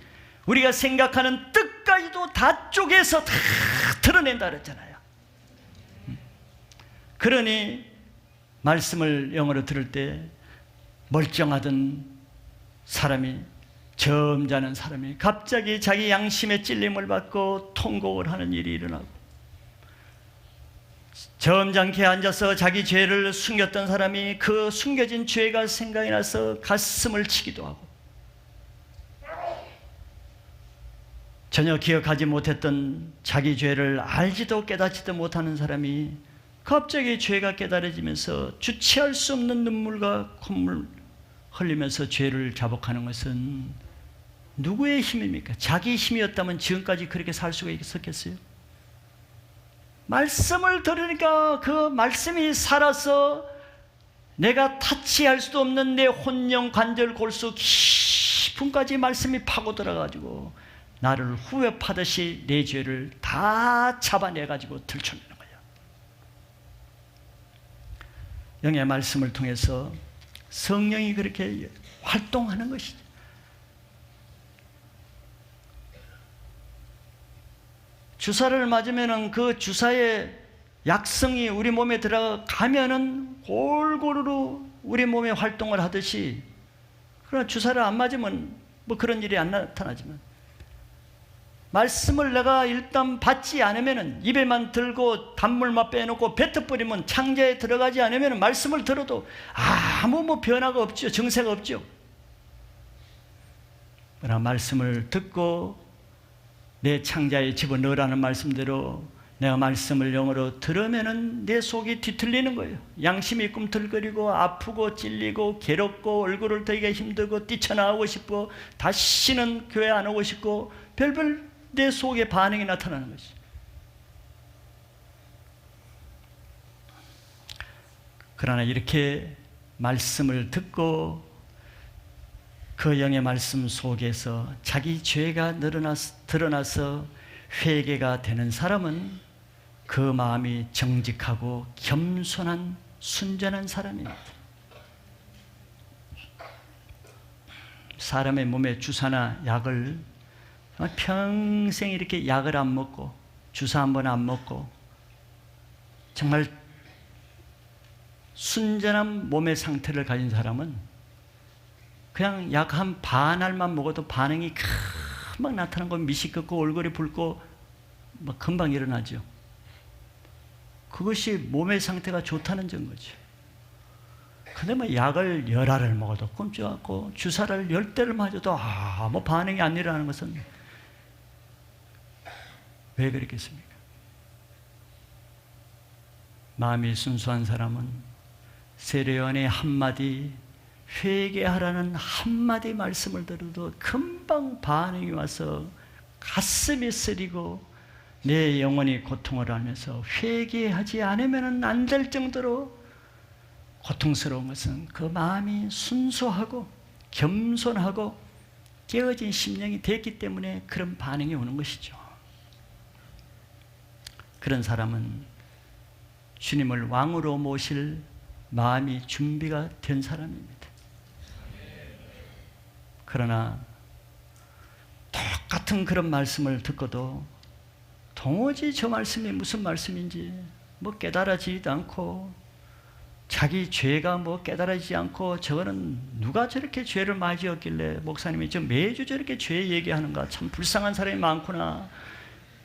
우리가 생각하는 뜻까지도 다 쪼개서 다 드러낸다 그랬잖아요. 그러니 말씀을 영어로 들을 때 멀쩡하던 사람이, 점잖은 사람이 갑자기 자기 양심의 찔림을 받고 통곡을 하는 일이 일어나고, 점잖게 앉아서 자기 죄를 숨겼던 사람이 그 숨겨진 죄가 생각이 나서 가슴을 치기도 하고, 전혀 기억하지 못했던 자기 죄를 알지도 깨닫지도 못하는 사람이 갑자기 죄가 깨달아지면서 주체할 수 없는 눈물과 콧물 흘리면서 죄를 자복하는 것은 누구의 힘입니까? 자기 힘이었다면 지금까지 그렇게 살 수가 있었겠어요? 말씀을 들으니까 그 말씀이 살아서 내가 타치할 수도 없는 내 혼영 관절 골수 깊은까지 말씀이 파고들어가지고 나를 후회 파듯이 내 죄를 다 잡아내가지고 들춰내는 거예요. 영의 말씀을 통해서 성령이 그렇게 활동하는 것이죠. 주사를 맞으면은 그 주사의 약성이 우리 몸에 들어가면은 골고루 우리 몸에 활동을 하듯이, 그러나 주사를 안 맞으면 뭐 그런 일이 안 나타나지만, 말씀을 내가 일단 받지 않으면은, 입에만 들고 단물만 빼놓고 뱉어버리면, 창자에 들어가지 않으면 말씀을 들어도 아무 변화가 없죠. 증세가 없죠. 그러나 말씀을 듣고 내 창자에 집어넣으라는 말씀대로 내가 말씀을 영어로 들으면은 내 속이 뒤틀리는 거예요. 양심이 꿈틀거리고 아프고 찔리고 괴롭고 얼굴을 들기가 힘들고 뛰쳐나오고 싶고 다시는 교회 안 오고 싶고 별별 내 속에 반응이 나타나는 것이. 그러나 이렇게 말씀을 듣고 그 영의 말씀 속에서 자기 죄가 드러나서 회개가 되는 사람은 그 마음이 정직하고 겸손한 순전한 사람입니다. 사람의 몸에 주사나 약을 평생 이렇게 약을 안 먹고 주사 한 번 안 먹고 정말 순전한 몸의 상태를 가진 사람은 그냥 약 한 반알만 먹어도 반응이 금방 나타난 거, 미식긋고 얼굴이 붉고 막 금방 일어나죠. 그것이 몸의 상태가 좋다는 증거죠. 근데 뭐 약을 10알을 먹어도 꿈쩍 않고 주사를 10대를 맞아도 아무 반응이 안 일어나는 것은 왜 그렇겠습니까? 마음이 순수한 사람은 세례요한의 한마디, 회개하라는 한마디 말씀을 들어도 금방 반응이 와서 가슴이 쓰리고 내 영혼이 고통을 하면서 회개하지 않으면 안 될 정도로 고통스러운 것은 그 마음이 순수하고 겸손하고 깨어진 심령이 됐기 때문에 그런 반응이 오는 것이죠. 그런 사람은 주님을 왕으로 모실 마음이 준비가 된 사람입니다. 그러나 똑같은 그런 말씀을 듣고도 도무지 저 말씀이 무슨 말씀인지 뭐 깨달아지지도 않고, 자기 죄가 뭐 깨달아지지 않고, 저거는 누가 저렇게 죄를 많이 지었길래 목사님이 저 매주 저렇게 죄 얘기하는가, 참 불쌍한 사람이 많구나,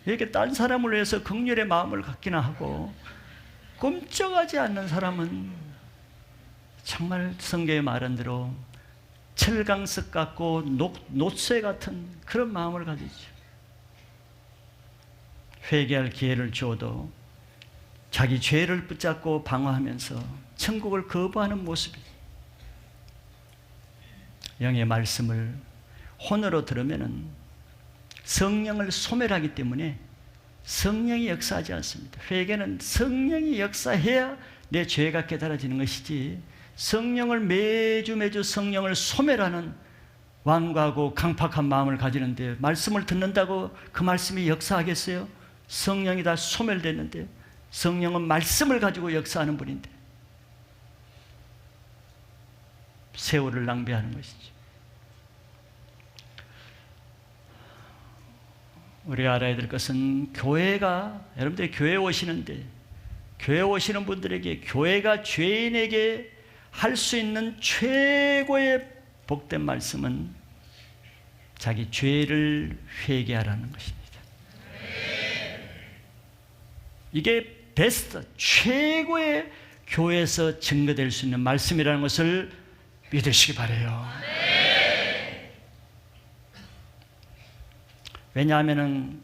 이렇게 딴 사람을 위해서 긍휼의 마음을 갖기나 하고 꼼짝하지 않는 사람은 정말 성경에 말한 대로 철강석 같고 놋쇠 같은 그런 마음을 가지죠. 회개할 기회를 줘도 자기 죄를 붙잡고 방어하면서 천국을 거부하는 모습이죠. 영의 말씀을 혼으로 들으면은 성령을 소멸하기 때문에 성령이 역사하지 않습니다. 회개는 성령이 역사해야 내 죄가 깨달아지는 것이지, 성령을 매주 성령을 소멸하는 완고하고 강팍한 마음을 가지는데 말씀을 듣는다고 그 말씀이 역사하겠어요? 성령이 다 소멸됐는데, 성령은 말씀을 가지고 역사하는 분인데 세월을 낭비하는 것이죠. 우리가 알아야 될 것은 교회가, 여러분들이 교회에 오시는데, 교회에 오시는 분들에게 교회가 죄인에게 할 수 있는 최고의 복된 말씀은 자기 죄를 회개하라는 것입니다. 이게 베스트, 최고의 교회에서 증거될 수 있는 말씀이라는 것을 믿으시기 바라요. 왜냐하면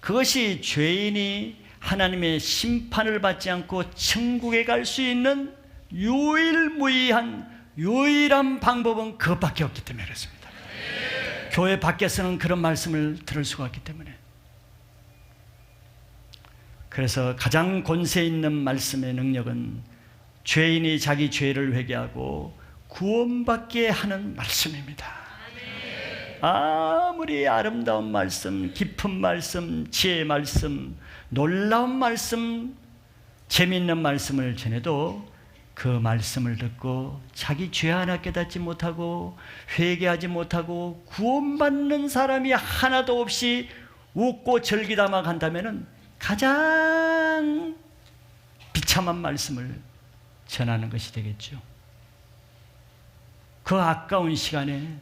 그것이 죄인이 하나님의 심판을 받지 않고 천국에 갈 수 있는 유일무이한 유일한 방법은 그것밖에 없기 때문에 그렇습니다. 교회 밖에서는 그런 말씀을 들을 수가 없기 때문에. 그래서 가장 권세 있는 말씀의 능력은 죄인이 자기 죄를 회개하고 구원받게 하는 말씀입니다. 아무리 아름다운 말씀, 깊은 말씀, 지혜의 말씀, 놀라운 말씀, 재미있는 말씀을 전해도 그 말씀을 듣고 자기 죄 하나 깨닫지 못하고 회개하지 못하고 구원받는 사람이 하나도 없이 웃고 절기담아 간다면 가장 비참한 말씀을 전하는 것이 되겠죠. 그 아까운 시간에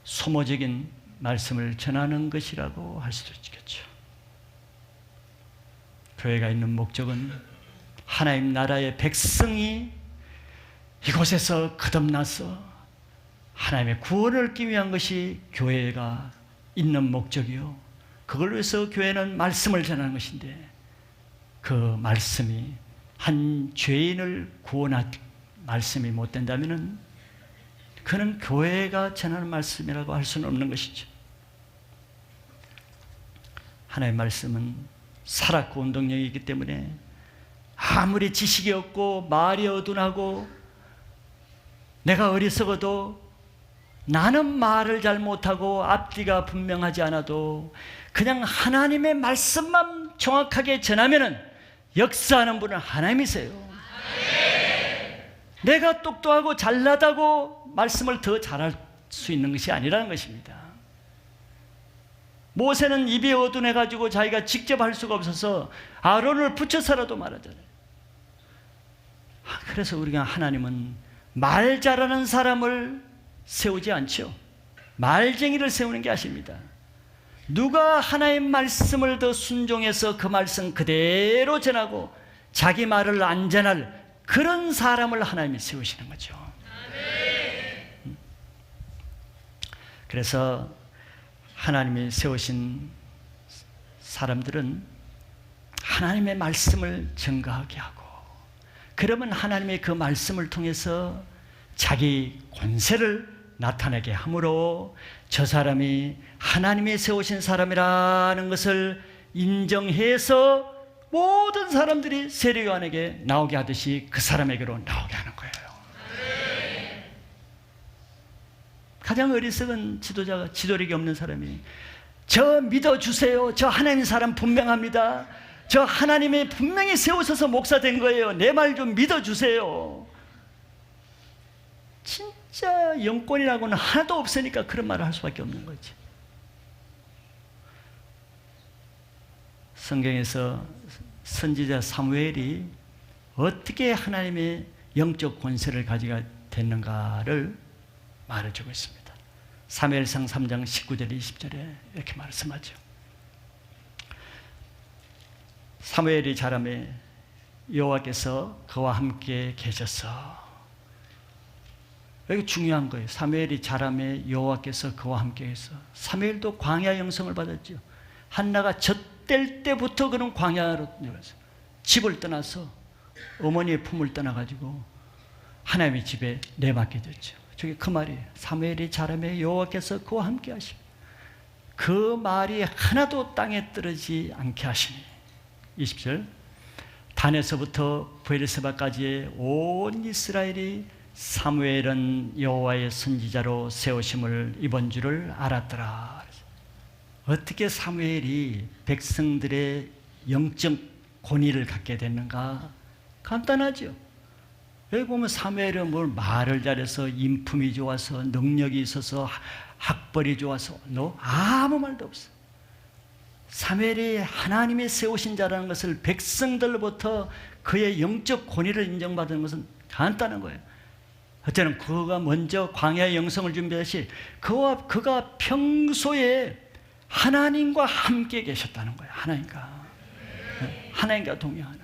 소모적인 말씀을 전하는 것이라고 할 수도 있겠죠. 교회가 있는 목적은 하나님 나라의 백성이 이곳에서 거듭나서 하나님의 구원을 얻기 위한 것이 교회가 있는 목적이요, 그걸 위해서 교회는 말씀을 전하는 것인데, 그 말씀이 한 죄인을 구원할 말씀이 못 된다면 그는 교회가 전하는 말씀이라고 할 수는 없는 것이죠. 하나님의 말씀은 살았고 운동력이기 때문에 아무리 지식이 없고 말이 어둔하고 내가 어리석어도, 나는 말을 잘 못하고 앞뒤가 분명하지 않아도 그냥 하나님의 말씀만 정확하게 전하면 역사하는 분은 하나님이세요. 내가 똑똑하고 잘나다고 말씀을 더 잘할 수 있는 것이 아니라는 것입니다. 모세는 입이 어둔해가지고 자기가 직접 할 수가 없어서 아론을 붙여서라도 말하잖아요. 그래서 우리가 하나님은 말 잘하는 사람을 세우지 않죠. 말쟁이를 세우는 게 아십니다. 누가 하나님의 말씀을 더 순종해서 그 말씀 그대로 전하고 자기 말을 안 전할 그런 사람을 하나님이 세우시는 거죠. 그래서 하나님이 세우신 사람들은 하나님의 말씀을 증거하게 하고, 그러면 하나님의 그 말씀을 통해서 자기 권세를 나타내게 함으로 저 사람이 하나님이 세우신 사람이라는 것을 인정해서 모든 사람들이 세례요한에게 나오게 하듯이 그 사람에게로 나오게 하는 거예요. 가장 어리석은 지도자가, 지도력이 없는 사람이 저 믿어주세요, 저 하나님 사람 분명합니다, 저 하나님이 분명히 세우셔서 목사 된 거예요, 내 말 좀 믿어주세요. 진짜 영권이라고는 하나도 없으니까 그런 말을 할 수밖에 없는 거지. 성경에서 선지자 사무엘이 어떻게 하나님의 영적 권세를 가지게 됐는가를 말해주고 있습니다. 사무엘상 3장 19절 20절에 이렇게 말씀하죠. 사무엘이 자라매 여호와께서 그와 함께 계셔서, 여기 중요한 거예요. 사무엘이 자라매 여호와께서 그와 함께 계셔서. 사무엘도 광야 영성을 받았죠. 한나가 젖될 때부터 그는 광야로 내려서 집을 떠나서 어머니의 품을 떠나가지고 하나님의 집에 내맡게 됐죠. 저게 그 말이에요. 사무엘이 자라매 여호와께서 그와 함께 하시고 그 말이 하나도 땅에 떨어지지 않게 하시니. 20절, 단에서부터 브엘세바까지의 온 이스라엘이 사무엘은 여호와의 선지자로 세우심을 입은 줄을 알았더라. 어떻게 사무엘이 백성들의 영적 권위를 갖게 됐는가? 간단하죠. 여기 보면 사무엘은 뭘 말을 잘해서 인품이 좋아서 능력이 있어서 학벌이 좋아서 아무 말도 없어. 사무엘이 하나님이 세우신 자라는 것을 백성들로부터 그의 영적 권위를 인정받은 것은 간단한 거예요. 어쩌면 그가 먼저 광야의 영성을 준비하시 그가 평소에 하나님과 함께 계셨다는 거예요. 하나님과 동행하는.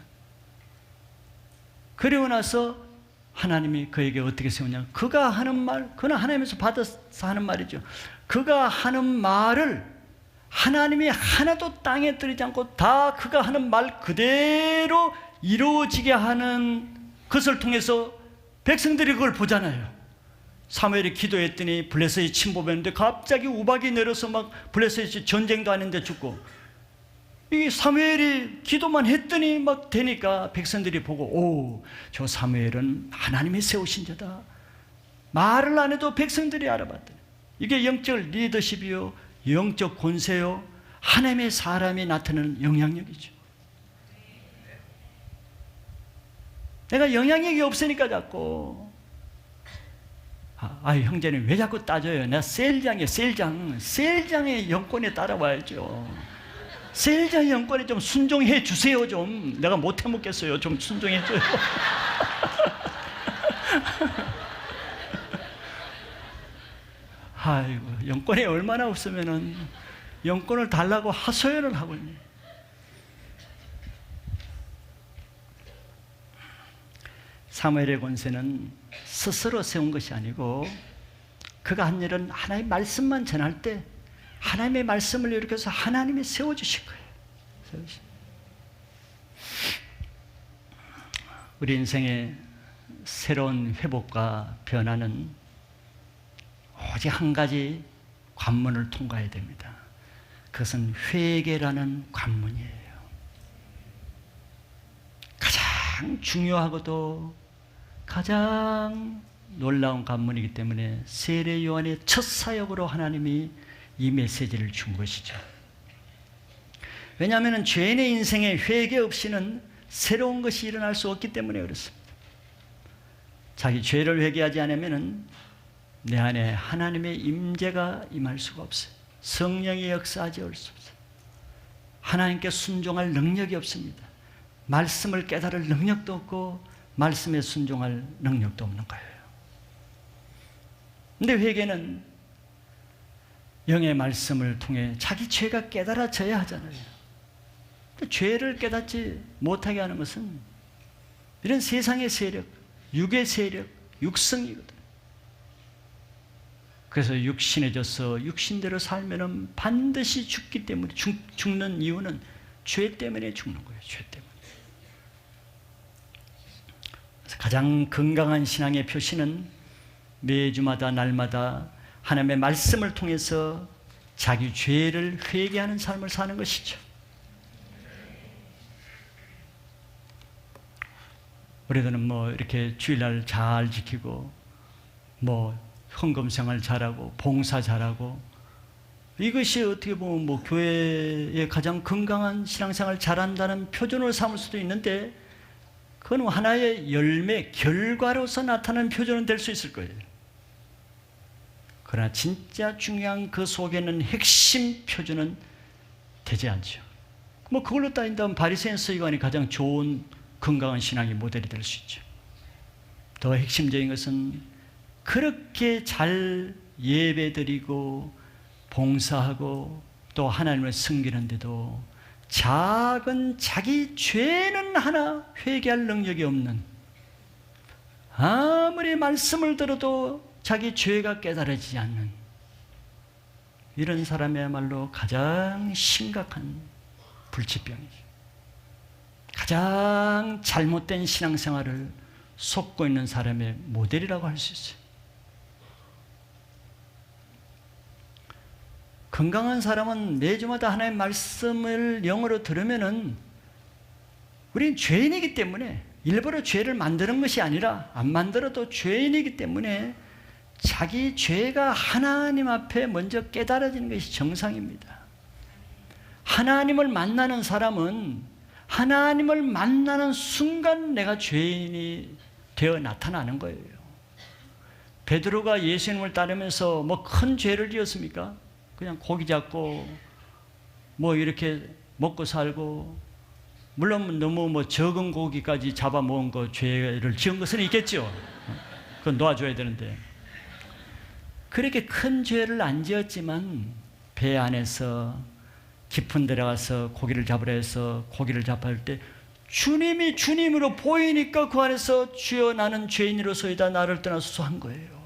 그리고 나서 하나님이 그에게 어떻게 세우냐? 그가 하는 말, 그는 하나님에서 받아서 하는 말이죠. 그가 하는 말을 하나님이 하나도 땅에 떨어지지 않고 다 그가 하는 말 그대로 이루어지게 하는 것을 통해서 백성들이 그걸 보잖아요. 사무엘이 기도했더니 블레셋이 침범했는데 갑자기 우박이 내려서 막 블레셋이 전쟁도 아닌데 죽고, 이 사무엘이 기도만 했더니 막 되니까 백성들이 보고, 오, 저 사무엘은 하나님이 세우신 자다. 말을 안 해도 백성들이 알아봤더니 이게 영적 리더십이요, 영적 권세요, 하나님의 사람이 나타내는 영향력이죠. 내가 영향력이 없으니까 자꾸 형제님 왜 자꾸 따져요? 내가 셀장의 영권에 따라와야죠. 셀장의 영권에 좀 순종해 주세요. 좀 내가 못해 먹겠어요. 좀 순종해 줘요. 아이고, 영권이 얼마나 없으면은 영권을 달라고 하소연을 하고 있네. 사무엘의 권세는 스스로 세운 것이 아니고 그가 한 일은 하나님의 말씀만 전할 때 하나님의 말씀을 일으켜서 하나님이 세워주신 거예요. 우리 인생의 새로운 회복과 변화는 오직 한 가지 관문을 통과해야 됩니다. 그것은 회개라는 관문이에요. 가장 중요하고도 가장 놀라운 관문이기 때문에 세례 요한의 첫 사역으로 하나님이 이 메시지를 준 것이죠. 왜냐하면 죄인의 인생에 회개 없이는 새로운 것이 일어날 수 없기 때문에 그렇습니다. 자기 죄를 회개하지 않으면 내 안에 하나님의 임재가 임할 수가 없어요. 성령의 역사하지 올 수 없어요. 하나님께 순종할 능력이 없습니다. 말씀을 깨달을 능력도 없고 말씀에 순종할 능력도 없는 거예요. 근데 회개는 영의 말씀을 통해 자기 죄가 깨달아져야 하잖아요. 죄를 깨닫지 못하게 하는 것은 이런 세상의 세력, 육의 세력, 육성이거든. 그래서 육신해져서 육신대로 살면은 반드시 죽기 때문에 죽는 이유는 죄 때문에 죽는 거예요. 죄 때문에. 그래서 가장 건강한 신앙의 표시는 매주마다 날마다 하나님의 말씀을 통해서 자기 죄를 회개하는 삶을 사는 것이죠. 우리들은 이렇게 주일날 잘 지키고 헌금 생활 잘하고 봉사 잘하고 이것이 어떻게 보면 교회의 가장 건강한 신앙생활 잘한다는 표준을 삼을 수도 있는데 그건 하나의 열매, 결과로서 나타나는 표준은 될 수 있을 거예요. 그러나 진짜 중요한 그 속에는 핵심 표준은 되지 않죠. 그걸로 따진다면 바리새인 서기관이 가장 좋은 건강한 신앙의 모델이 될 수 있죠. 더 핵심적인 것은 그렇게 잘 예배드리고 봉사하고 또 하나님을 섬기는데도 작은 자기 죄는 하나 회개할 능력이 없는, 아무리 말씀을 들어도 자기 죄가 깨달아지지 않는 이런 사람이야말로 가장 심각한 불치병이죠. 가장 잘못된 신앙생활을 속고 있는 사람의 모델이라고 할 수 있어요. 건강한 사람은 매주마다 하나님의 말씀을 영어로 들으면은 우리는 죄인이기 때문에 일부러 죄를 만드는 것이 아니라 안 만들어도 죄인이기 때문에 자기 죄가 하나님 앞에 먼저 깨달아지는 것이 정상입니다. 하나님을 만나는 사람은 하나님을 만나는 순간 내가 죄인이 되어 나타나는 거예요. 베드로가 예수님을 따르면서 뭐 큰 죄를 지었습니까? 그냥 고기 잡고 뭐 이렇게 먹고 살고, 물론 너무 뭐 적은 고기까지 잡아먹은 거 죄를 지은 것은 있겠죠. 그건 놓아줘야 되는데, 그렇게 큰 죄를 안 지었지만 배 안에서 깊은 데 가서 고기를 잡으려 해서 고기를 잡을 때 주님이 주님으로 보이니까 그 안에서 주여 나는 죄인으로서이다 나를 떠나소서 한 거예요.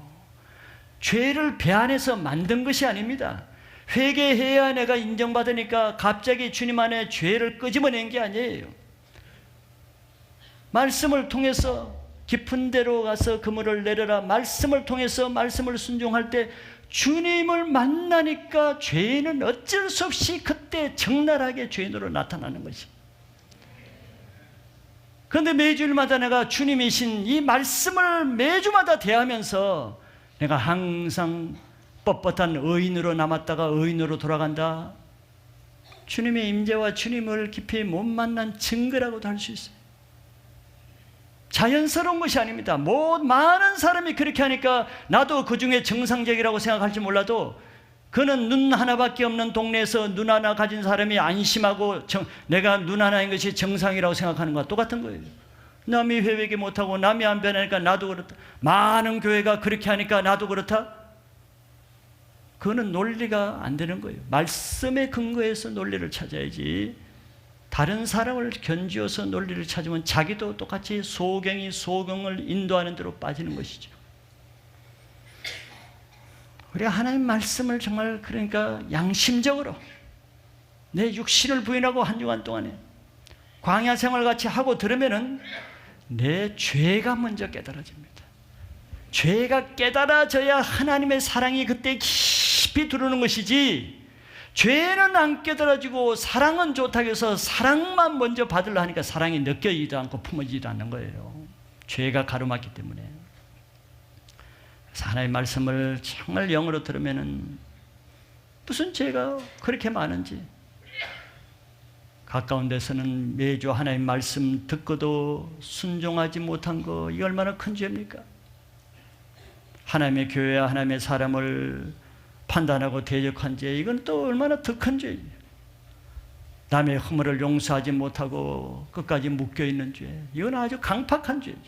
죄를 배 안에서 만든 것이 아닙니다. 회개해야 내가 인정받으니까 갑자기 주님 안에 죄를 끄집어낸 게 아니에요. 말씀을 통해서 깊은 데로 가서 그물을 내려라, 말씀을 통해서 말씀을 순종할 때 주님을 만나니까 죄인은 어쩔 수 없이 그때 적나라하게 죄인으로 나타나는 것이. 그런데 매주일마다 내가 주님이신 이 말씀을 매주마다 대하면서 내가 항상 뻣뻣한 의인으로 남았다가 의인으로 돌아간다, 주님의 임재와 주님을 깊이 못 만난 증거라고도 할 수 있어요. 자연스러운 것이 아닙니다. 많은 사람이 그렇게 하니까 나도 그 중에 정상적이라고 생각할지 몰라도, 그는 눈 하나밖에 없는 동네에서 눈 하나 가진 사람이 안심하고 내가 눈 하나인 것이 정상이라고 생각하는 것과 똑같은 거예요. 남이 회개기 못하고 남이 안 변하니까 나도 그렇다, 많은 교회가 그렇게 하니까 나도 그렇다, 그거는 논리가 안 되는 거예요. 말씀에 근거해서 논리를 찾아야지, 다른 사람을 견지어서 논리를 찾으면 자기도 똑같이 소경이 소경을 인도하는 대로 빠지는 것이죠. 우리가 하나님 말씀을 정말 그러니까 양심적으로 내 육신을 부인하고 한 주간 동안에 광야 생활 같이 하고 들으면은 내 죄가 먼저 깨달아집니다. 죄가 깨달아져야 하나님의 사랑이 그때 깊이 들어오는 것이지, 죄는 안 깨달아지고 사랑은 좋다고 해서 사랑만 먼저 받으려 하니까 사랑이 느껴지지도 않고 품어지지도 않는 거예요. 죄가 가로막기 때문에. 그래서 하나님의 말씀을 정말 영어로 들으면은 무슨 죄가 그렇게 많은지, 가까운 데서는 매주 하나님의 말씀 듣고도 순종하지 못한 거, 이게 얼마나 큰 죄입니까? 하나님의 교회와 하나님의 사람을 판단하고 대적한 죄, 이건 또 얼마나 더 큰 죄예요. 남의 허물을 용서하지 못하고 끝까지 묶여있는 죄, 이건 아주 강팍한 죄죠.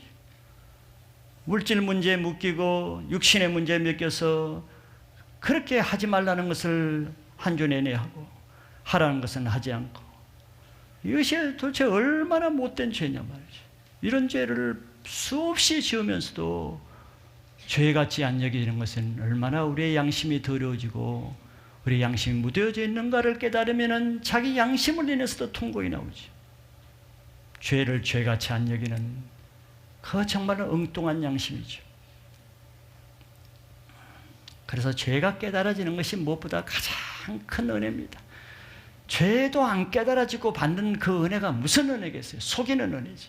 물질 문제에 묶이고 육신의 문제에 묶여서 그렇게 하지 말라는 것을 한 주 내내 하고 하라는 것은 하지 않고, 이것이 도대체 얼마나 못된 죄냐 말이죠. 이런 죄를 수없이 지으면서도 죄같이 안 여기는 것은 얼마나 우리의 양심이 더러워지고 우리의 양심이 무뎌져 있는가를 깨달으면 자기 양심을 인해서도 통곡이 나오죠. 죄를 죄같이 안 여기는 그 정말 엉뚱한 양심이죠. 그래서 죄가 깨달아지는 것이 무엇보다 가장 큰 은혜입니다. 죄도 안 깨달아지고 받는 그 은혜가 무슨 은혜겠어요? 속이는 은혜지.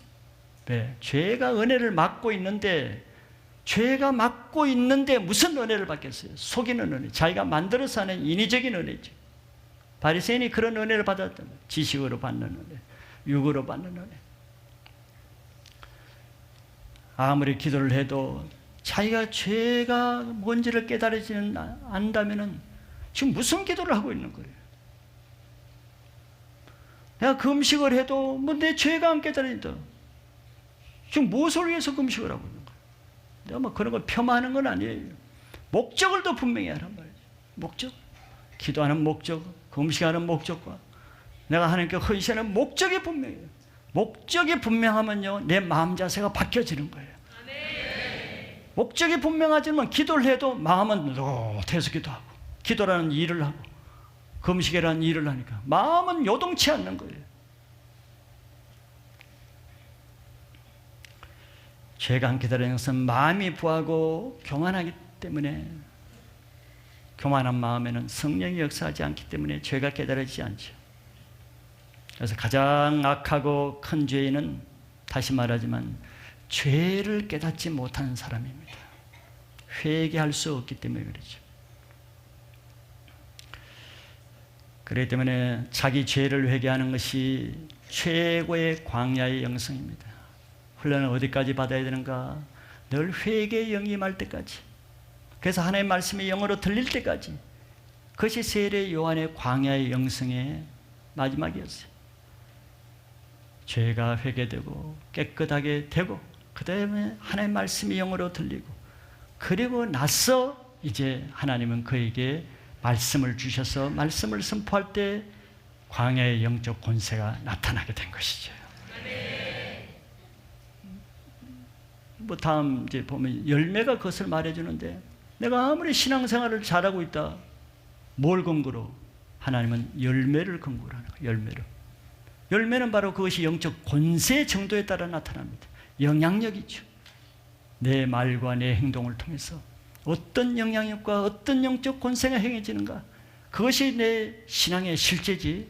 네, 죄가 은혜를 막고 있는데, 죄가 막고 있는데 무슨 은혜를 받겠어요? 속이는 은혜, 자기가 만들어서 하는 인위적인 은혜죠. 바리새인이 그런 은혜를 받았단 말이에요. 지식으로 받는 은혜, 육으로 받는 은혜. 아무리 기도를 해도 자기가 죄가 뭔지를 깨달아지는 안다면은 지금 무슨 기도를 하고 있는 거예요? 내가 금식을 해도 뭐 내 죄가 안 깨달아진다, 지금 무엇을 위해서 금식을 하고 있는 거예요? 내가 뭐 그런 걸 폄하하는 건 아니에요. 목적을 더 분명히 하란 말이죠. 목적, 기도하는 목적, 금식하는 목적과 내가 하나님께 헌신하는 목적이 분명해요. 목적이 분명하면요, 내 마음 자세가 바뀌어지는 거예요. 목적이 분명하지만 기도를 해도 마음은 노릇해서 기도하고, 기도라는 일을 하고 금식이라는 일을 하니까 마음은 요동치 않는 거예요. 죄가 안 깨달아지는 것은 마음이 부하고 교만하기 때문에, 교만한 마음에는 성령이 역사하지 않기 때문에 죄가 깨달아지지 않죠. 그래서 가장 악하고 큰 죄인은 다시 말하지만 죄를 깨닫지 못하는 사람입니다. 회개할 수 없기 때문에 그렇죠. 그렇기 때문에 자기 죄를 회개하는 것이 최고의 광야의 영성입니다. 훈련을 어디까지 받아야 되는가? 늘 회개의 영이 임할 때까지. 그래서 하나님의 말씀이 영어로 들릴 때까지. 그것이 세례 요한의 광야의 영성의 마지막이었어요. 죄가 회개되고 깨끗하게 되고 그 다음에 하나님의 말씀이 영어로 들리고 그리고 나서 이제 하나님은 그에게 말씀을 주셔서 말씀을 선포할 때 광야의 영적 권세가 나타나게 된 것이죠. 뭐 다음 이제 보면 열매가 그것을 말해주는데 내가 아무리 신앙생활을 잘하고 있다. 뭘 근거로? 하나님은 열매를 근거로 하는 거예요. 열매를. 열매는 바로 그것이 영적 권세 정도에 따라 나타납니다. 영향력이죠. 내 말과 내 행동을 통해서 어떤 영향력과 어떤 영적 권세가 행해지는가? 그것이 내 신앙의 실제지.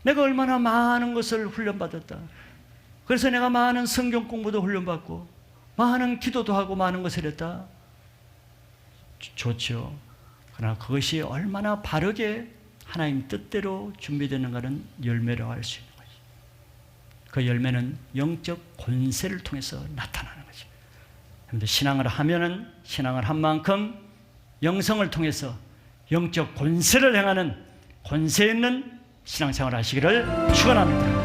내가 얼마나 많은 것을 훈련받았다. 그래서 내가 많은 성경 공부도 훈련받고 많은 기도도 하고 많은 것을 했다. 좋죠. 그러나 그것이 얼마나 바르게 하나님 뜻대로 준비되는가는 열매라고 할 수 있는 거죠. 그 열매는 영적 권세를 통해서 나타나는 거죠. 그런데 신앙을 하면은 신앙을 한 만큼 영성을 통해서 영적 권세를 행하는 권세 있는 신앙생활을 하시기를 축원합니다.